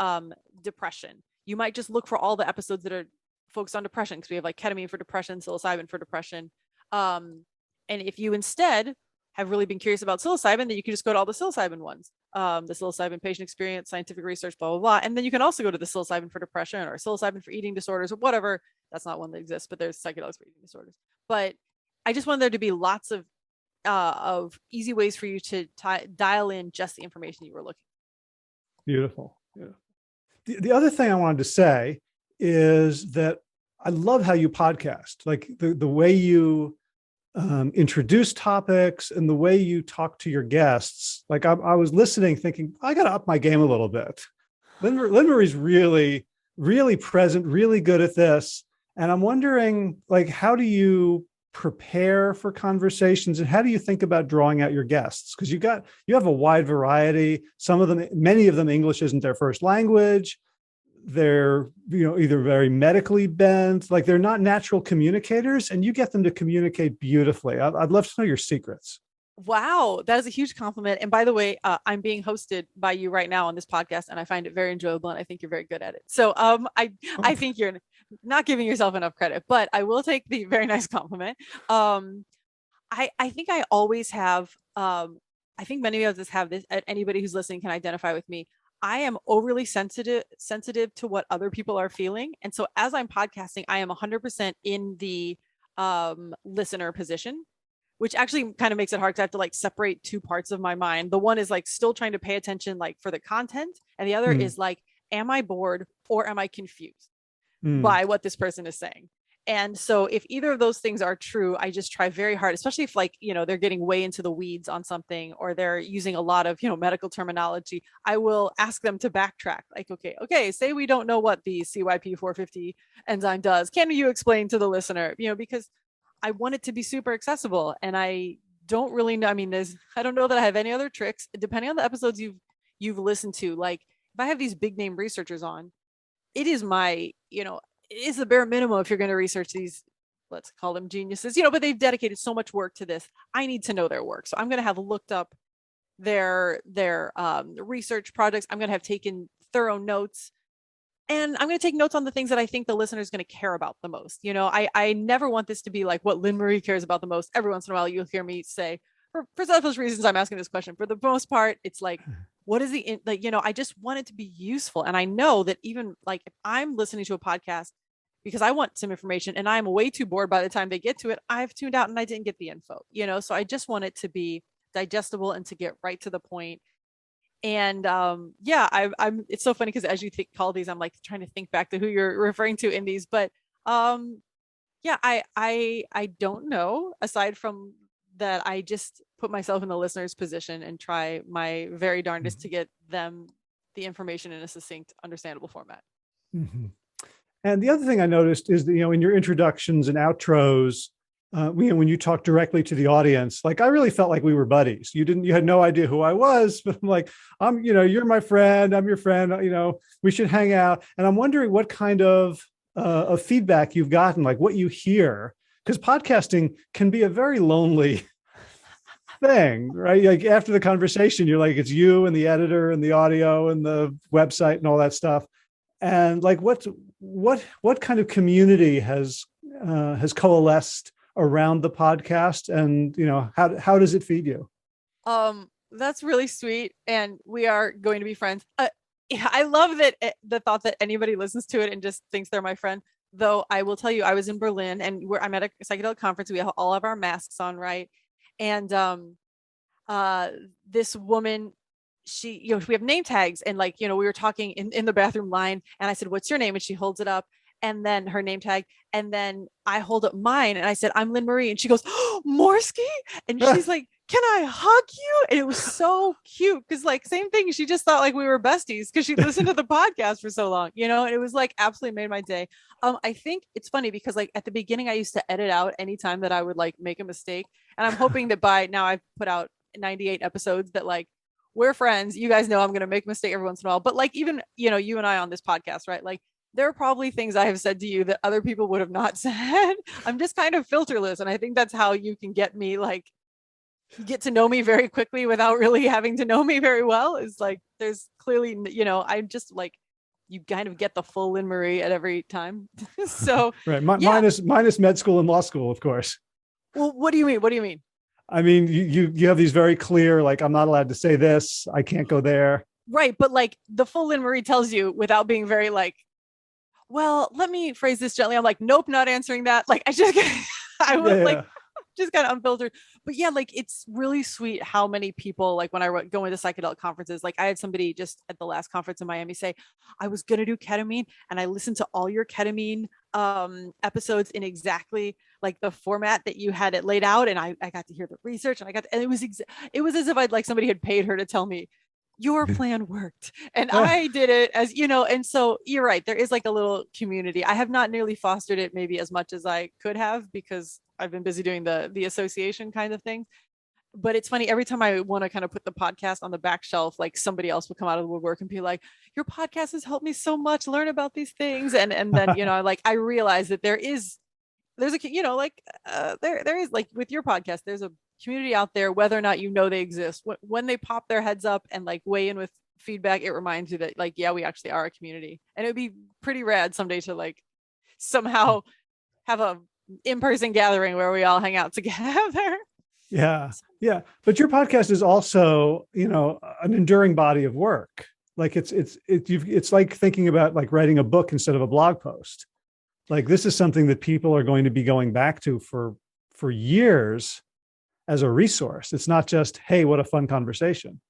depression, you might just look for all the episodes that are focused on depression, because we have like ketamine for depression, psilocybin for depression. And if you instead have really been curious about psilocybin, then you can just go to all the psilocybin ones, the psilocybin patient experience, scientific research, blah, blah, blah. And then you can also go to the psilocybin for depression or psilocybin for eating disorders or whatever. That's not one that exists, but there's psychedelics for eating disorders. But I just wanted there to be lots of easy ways for you to dial in just the information you were looking for. Beautiful. Yeah. The other thing I wanted to say is that I love how you podcast, like the way you introduce topics and the way you talk to your guests. Like I was listening thinking, I got to up my game a little bit. Lynn Marie's really, really present, really good at this. And I'm wondering, like, how do you prepare for conversations, and how do you think about drawing out your guests? Because you have a wide variety. Some of them, many of them, English isn't their first language. They're, either very medically bent, like they're not natural communicators, and you get them to communicate beautifully. I'd love to know your secrets. Wow, that is a huge compliment. And by the way, I'm being hosted by you right now on this podcast, and I find it very enjoyable, and I think you're very good at it. So I think you're not giving yourself enough credit, but I will take the very nice compliment. I think I always have, I think many of us have this, anybody who's listening can identify with me. I am overly sensitive to what other people are feeling. And so as I'm podcasting, I am 100% in the listener position, which actually kind of makes it hard because I have to like separate two parts of my mind. The one is like still trying to pay attention like for the content. And the other is like, am I bored or am I confused by what this person is saying? And so if either of those things are true, I just try very hard, especially if like, they're getting way into the weeds on something, or they're using a lot of, medical terminology. I will ask them to backtrack. Like, okay, say we don't know what the CYP 450 enzyme does. Can you explain to the listener, because I want it to be super accessible, and I don't really know. I mean, I don't know that I have any other tricks. Depending on the episodes you've listened to, like if I have these big name researchers on, it is my, it is the bare minimum if you're going to research these, let's call them geniuses, but they've dedicated so much work to this. I need to know their work. So I'm going to have looked up their research projects. I'm going to have taken thorough notes. And I'm going to take notes on the things that I think the listener is going to care about the most. I never want this to be like what Lynn Marie cares about the most. Every once in a while, you'll hear me say, for selfish reasons, I'm asking this question. For the most part, it's like, what is I just want it to be useful. And I know that even like if I'm listening to a podcast because I want some information and I'm way too bored by the time they get to it, I've tuned out and I didn't get the info, so I just want it to be digestible and to get right to the point. And I'm it's so funny because as you call these, I'm like trying to think back to who you're referring to in these, but I don't know, aside from that. I just put myself in the listener's position and try my very darndest to get them the information in a succinct, understandable format. Mm-hmm. And the other thing I noticed is that, in your introductions and outros, when you talk directly to the audience, like I really felt like we were buddies. You had no idea who I was, but I'm like, you're my friend. I'm your friend. We should hang out. And I'm wondering what kind of feedback you've gotten, like what you hear, because podcasting can be a very lonely thing, right? Like after the conversation, you're like, it's you and the editor and the audio and the website and all that stuff. And like, what kind of community has coalesced around the podcast, and how does it feed you? That's really sweet, and we are going to be friends. I love that the thought that anybody listens to it and just thinks they're my friend. Though I will tell you, I was in Berlin, and I'm at a psychedelic conference. We have all of our masks on, right? And this woman, she, we have name tags, and like, we were talking in the bathroom line, and I said, "What's your name?" And she holds it up, and then her name tag, and then I hold up mine, and I said, "I'm Lynn Marie," and she goes, "Oh, Morski," and she's like, "Can I hug you?" And it was so cute because like same thing, she just thought like we were besties because she listened to the podcast for so long, and it was like absolutely made my day. I think it's funny because like at the beginning I used to edit out anytime that I would like make a mistake, and I'm hoping that by now I've put out 98 episodes that like we're friends. You guys know I'm going to make a mistake every once in a while, but like even you and I on this podcast, right? Like there are probably things I have said to you that other people would have not said. I'm just kind of filterless, and I think that's how you can get me like get to know me very quickly without really having to know me very well. Is like there's clearly I'm just like you kind of get the full Lynn Marie at every time. So right, minus med school and law school, of course. Well, what do you mean? I mean, you have these very clear, like, I'm not allowed to say this, I can't go there. Right, but like the full Lynn Marie tells you without being very like, well, let me phrase this gently. I'm like, nope, not answering that. Like I was like just kind of unfiltered. But yeah, like it's really sweet how many people, like when I go into psychedelic conferences, like I had somebody just at the last conference in Miami say, I was going to do ketamine and I listened to all your ketamine episodes in exactly like the format that you had it laid out. And I got to hear the research, and and it was as if I'd like somebody had paid her to tell me your plan worked, and I did it as and so you're right, there is like a little community. I have not nearly fostered it maybe as much as I could have because I've been busy doing the association kind of thing. But it's funny, every time I want to kind of put the podcast on the back shelf, like somebody else will come out of the woodwork and be like, your podcast has helped me so much learn about these things. And then, like I realize that there's a, there is, like with your podcast, there's a community out there, whether or not they exist. When they pop their heads up and like weigh in with feedback, it reminds you that like, yeah, we actually are a community. And it would be pretty rad someday to like somehow have a in-person gathering where we all hang out together. Yeah. Yeah. But your podcast is also, an enduring body of work. Like it's like thinking about like writing a book instead of a blog post. Like this is something that people are going to be going back to for years as a resource. It's not just, hey, what a fun conversation.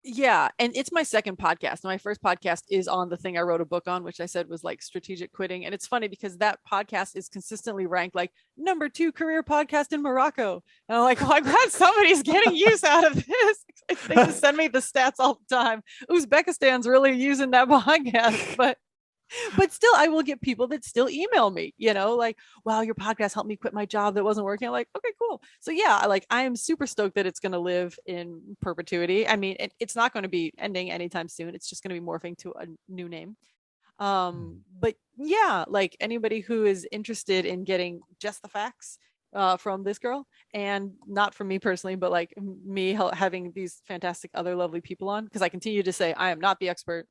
Yeah. And it's my second podcast. My first podcast is on the thing I wrote a book on, which I said was like strategic quitting. And it's funny because that podcast is consistently ranked like number 2 career podcast in Morocco. And I'm like, oh, I'm glad somebody's getting use out of this. They just send me the stats all the time. Uzbekistan's really using that podcast, but still I will get people that still email me, like, wow, your podcast helped me quit my job that wasn't working. I'm like, okay, cool. So yeah, like I am super stoked that it's going to live in perpetuity. I mean, it's not going to be ending anytime soon. It's just going to be morphing to a new name. But yeah, like anybody who is interested in getting just the facts from this girl, and not from me personally, but like me having these fantastic other lovely people on, because I continue to say I am not the expert.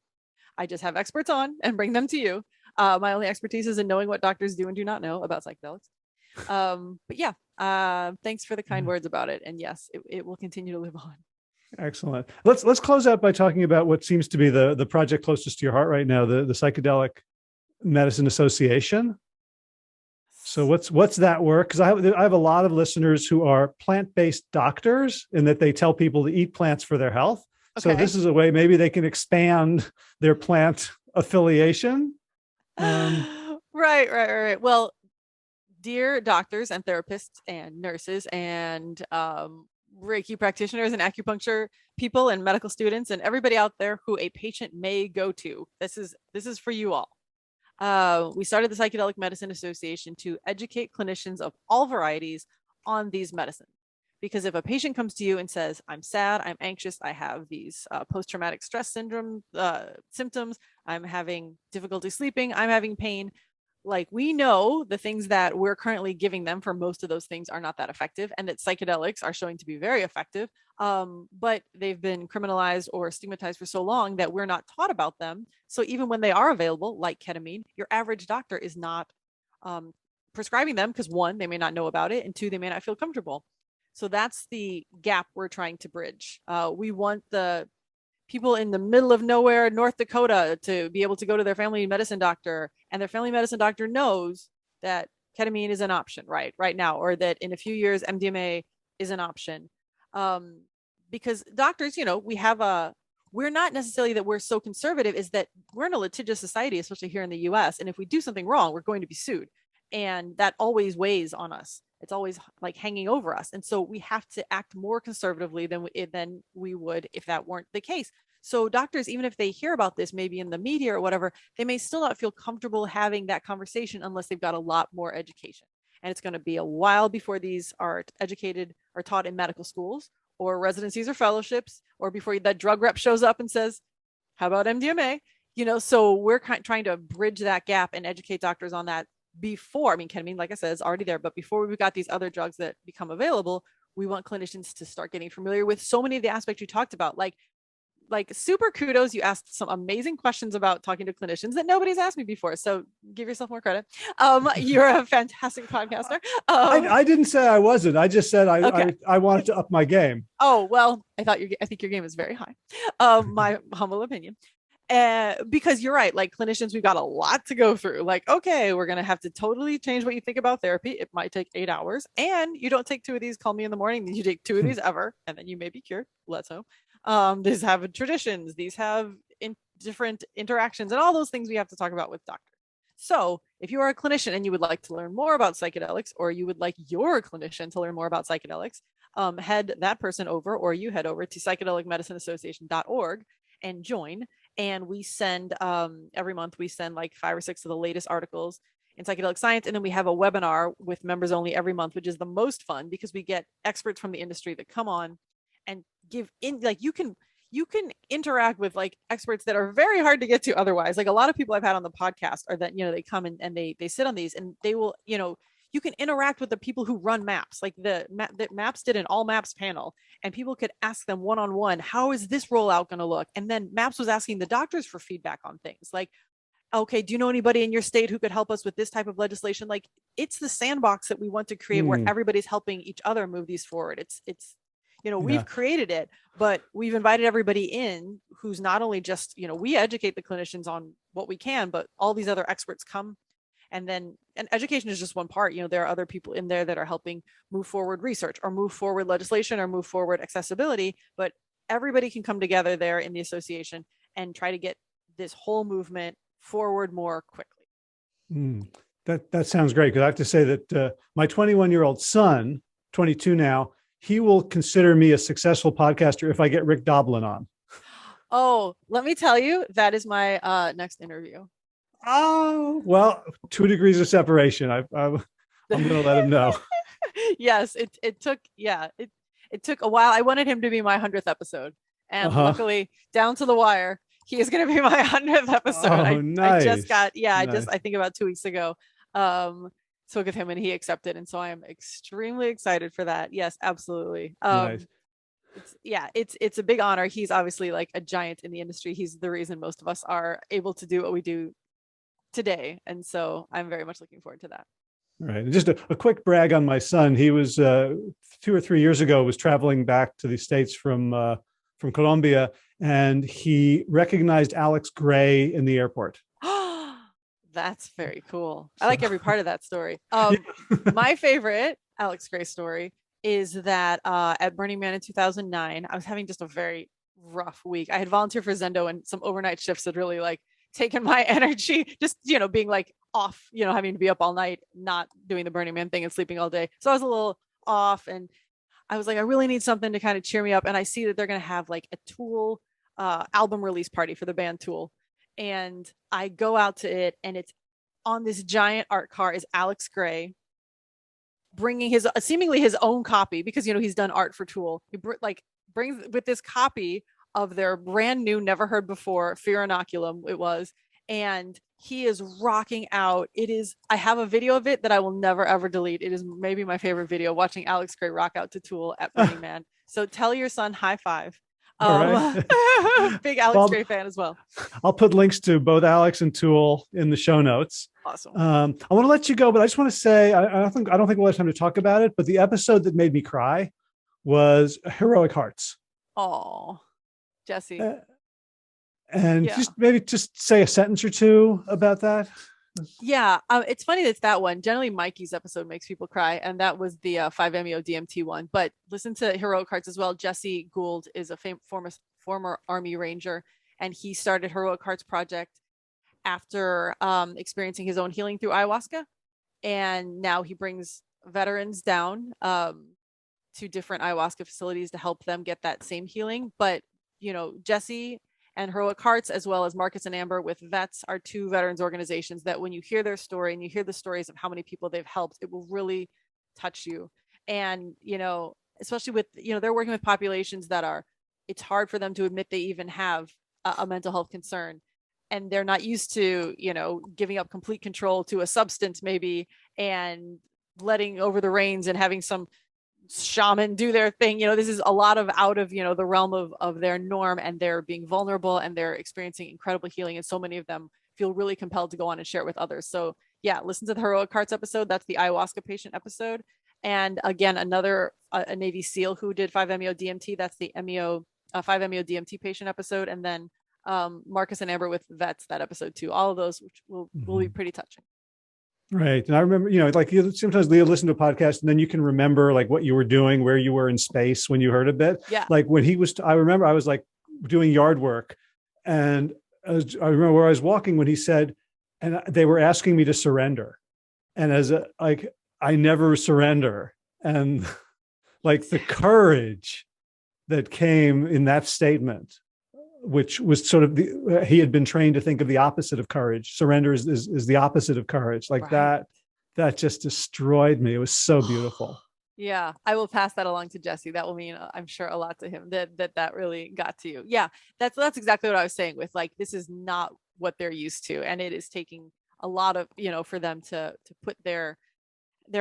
I just have experts on and bring them to you. My only expertise is in knowing what doctors do and do not know about psychedelics. But yeah, thanks for the kind words about it. And yes, it will continue to live on. Excellent. Let's close out by talking about what seems to be the project closest to your heart right now, the Psychedelic Medicine Association. So what's that work? Because I have a lot of listeners who are plant-based doctors, in that they tell people to eat plants for their health. Okay. So this is a way maybe they can expand their plant affiliation. Right. Well, dear doctors and therapists and nurses and Reiki practitioners and acupuncture people and medical students and everybody out there who a patient may go to, this is for you all. We started the Psychedelic Medicine Association to educate clinicians of all varieties on these medicines. Because if a patient comes to you and says, I'm sad, I'm anxious, I have these post-traumatic stress syndrome symptoms, I'm having difficulty sleeping, I'm having pain, like we know the things that we're currently giving them for most of those things are not that effective, and that psychedelics are showing to be very effective, but they've been criminalized or stigmatized for so long that we're not taught about them. So even when they are available, like ketamine, your average doctor is not prescribing them because 1, they may not know about it, and 2, they may not feel comfortable. So that's the gap we're trying to bridge. We want the people in the middle of nowhere, North Dakota, to be able to go to their family medicine doctor, and their family medicine doctor knows that ketamine is an option right now, or that in a few years MDMA is an option. Because doctors, we're not necessarily that we're so conservative, is that we're in a litigious society, especially here in the US. And if we do something wrong, we're going to be sued. And that always weighs on us. It's always like hanging over us. And so we have to act more conservatively than we would if that weren't the case. So doctors, even if they hear about this, maybe in the media or whatever, they may still not feel comfortable having that conversation unless they've got a lot more education. And it's going to be a while before these are educated or taught in medical schools or residencies or fellowships, or before that drug rep shows up and says, how about MDMA? So we're trying to bridge that gap and educate doctors on that before. I mean, ketamine, like I said, is already there, but before we've got these other drugs that become available, we want clinicians to start getting familiar with so many of the aspects you talked about. Like super kudos. You asked some amazing questions about talking to clinicians that nobody's asked me before. So give yourself more credit. You're a fantastic podcaster. I didn't say I wasn't. I just said I wanted to up my game. Oh, well, I think your game is very high. My humble opinion. Because you're right, like clinicians, we've got a lot to go through. Like, okay, we're going to have to totally change what you think about therapy. It might take 8 hours, and you don't take 2 of these, call me in the morning. You take 2 of these ever, and then you may be cured. Let's hope. These have traditions. These have different interactions, and all those things we have to talk about with doctors. So if you are a clinician and you would like to learn more about psychedelics, or you would like your clinician to learn more about psychedelics, head that person over, or you head over to psychedelicmedicineassociation.org and join. And we send every month, we send like 5 or 6 of the latest articles in psychedelic science. And then we have a webinar with members only every month, which is the most fun because we get experts from the industry that come on and give in, like you can interact with like experts that are very hard to get to otherwise. Like a lot of people I've had on the podcast are that, they come and they sit on these and they will, you can interact with the people who run MAPS, like the MAPS did an all MAPS panel, and people could ask them one-on-one, how is this rollout going to look? And then MAPS was asking the doctors for feedback on things like, okay, do you know anybody in your state who could help us with this type of legislation? Like it's the sandbox that we want to create where everybody's helping each other move these forward. It's we've created it, but we've invited everybody in who's not only just, we educate the clinicians on what we can, but all these other experts come. And education is just one part. There are other people in there that are helping move forward research or move forward legislation or move forward accessibility, but everybody can come together there in the association and try to get this whole movement forward more quickly. That sounds great. Because I have to say that my 21-year-old son, 22 now, he will consider me a successful podcaster if I get Rick Doblin on. Oh, let me tell you, that is my next interview. Oh, well, 2 degrees of separation. I'm going to let him know. Yes, it took a while. I wanted him to be my 100th episode. And luckily, down to the wire, he is going to be my 100th episode. Nice. I just got, I think about 2 weeks ago, spoke with him and he accepted. And so I am extremely excited for that. Yes, absolutely. Nice. It's a big honor. He's obviously like a giant in the industry. He's the reason most of us are able to do what we do today. And so I'm very much looking forward to that. Right. And just a quick brag on my son. He was 2 or 3 years ago, was traveling back to the States from Colombia, and he recognized Alex Gray in the airport. That's very cool. I like every part of that story. My favorite Alex Gray story is that at Burning Man in 2009, I was having just a very rough week. I had volunteered for Zendo, and some overnight shifts had really like taken my energy, just, being like off, having to be up all night, not doing the Burning Man thing and sleeping all day. So I was a little off, and I was like, I really need something to kind of cheer me up. And I see that they're going to have like a Tool album release party for the band Tool. And I go out to it, and it's on this giant art car is Alex Gray bringing his seemingly his own copy, because, he's done art for Tool. He brings with this copy of their brand new, never heard before, Fear Inoculum it was. And he is rocking out. I have a video of it that I will never, ever delete. It is maybe my favorite video, watching Alex Gray rock out to Tool at Burning Man. So tell your son high five. Right. Big Alex Gray fan as well. I'll put links to both Alex and Tool in the show notes. Awesome. I want to let you go, but I just want to say, I don't think we'll have time to talk about it, but the episode that made me cry was Heroic Hearts. Oh, Jesse. And just say a sentence or two about that. Yeah, it's funny that's that one. Generally, Mikey's episode makes people cry, and that was the 5-MeO DMT one. But listen to Heroic Hearts as well. Jesse Gould is a former Army Ranger, and he started Heroic Hearts Project after experiencing his own healing through ayahuasca. And now he brings veterans down to different ayahuasca facilities to help them get that same healing. But, Jesse and Heroic Hearts, as well as Marcus and Amber with Vets, are two veterans organizations that when you hear their story and you hear the stories of how many people they've helped, it will really touch you. And, especially with, they're working with populations that it's hard for them to admit they even have a mental health concern. And they're not used to, giving up complete control to a substance maybe, and letting over the reins and having some shaman do their thing. This is a lot of out of the realm of their norm, and they're being vulnerable and they're experiencing incredible healing, and so many of them feel really compelled to go on and share it with others. So listen to the Heroic Hearts episode. That's the ayahuasca patient episode. And again, another a Navy SEAL who did 5-MeO DMT. That's the 5-MeO DMT patient episode. And then Marcus and Amber with Vets, that episode too. All of those which will be pretty touching. Right. And I remember, sometimes Leah listened to a podcast and then you can remember like what you were doing, where you were in space when you heard a bit. Yeah. Like when I remember I was like doing yard work, and I remember where I was walking when he said, and they were asking me to surrender. And I never surrender. And like the courage that came in that statement which was sort of he had been trained to think of the opposite of courage. Surrender is the opposite of courage. Like Right. that just destroyed me. It was so beautiful. Yeah, I will pass that along to Jesse. That will mean, I'm sure, a lot to him that really got to you. Yeah, that's exactly what I was saying with, like, this is not what they're used to, and it is taking a lot of, for them to put their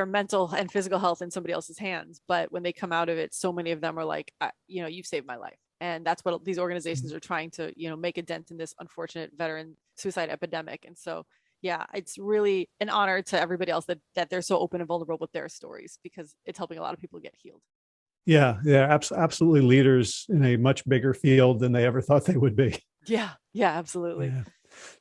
mental and physical health in somebody else's hands. But when they come out of it, so many of them are like, you've saved my life. And that's what these organizations are trying to, make a dent in this unfortunate veteran suicide epidemic. And so, yeah, it's really an honor to everybody else that they're so open and vulnerable with their stories, because it's helping a lot of people get healed. Yeah, absolutely leaders in a much bigger field than they ever thought they would be. Yeah, absolutely. Yeah.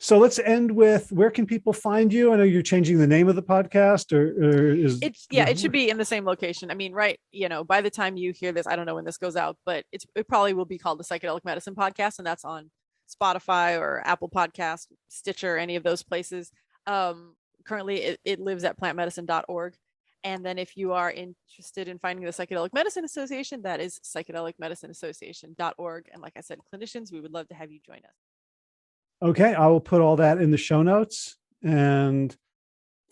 So let's end with, where can people find you? I know you're changing the name of the podcast, or is it should be in the same location. I mean, right, by the time you hear this, I don't know when this goes out, but it probably will be called the Psychedelic Medicine Podcast, and that's on Spotify or Apple Podcast, Stitcher, any of those places. Currently it lives at plantmedicine.org. And then if you are interested in finding the Psychedelic Medicine Association, that is psychedelicmedicineassociation.org. And like I said, clinicians, we would love to have you join us. Okay, I will put all that in the show notes. And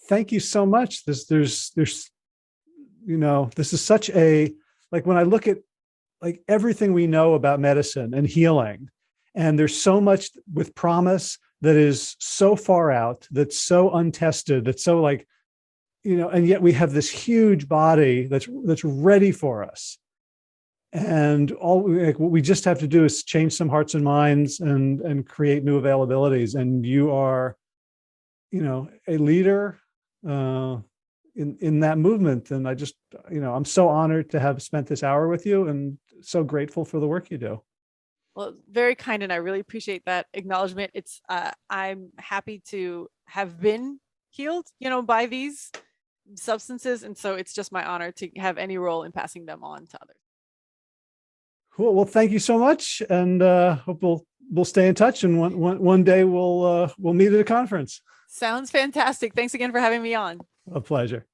thank you so much. This is such a, like, when I look at like everything we know about medicine and healing, and there's so much with promise that is so far out, that's so untested, that's so like, and yet we have this huge body that's ready for us. And all what we just have to do is change some hearts and minds and create new availabilities. And you are, a leader in that movement. And I just, I'm so honored to have spent this hour with you, and so grateful for the work you do. Well, very kind, and I really appreciate that acknowledgement. It's I'm happy to have been healed, by these substances, and so it's just my honor to have any role in passing them on to others. Cool. Well, thank you so much, and hope we'll stay in touch, and one day we'll meet at a conference. Sounds fantastic. Thanks again for having me on. A pleasure.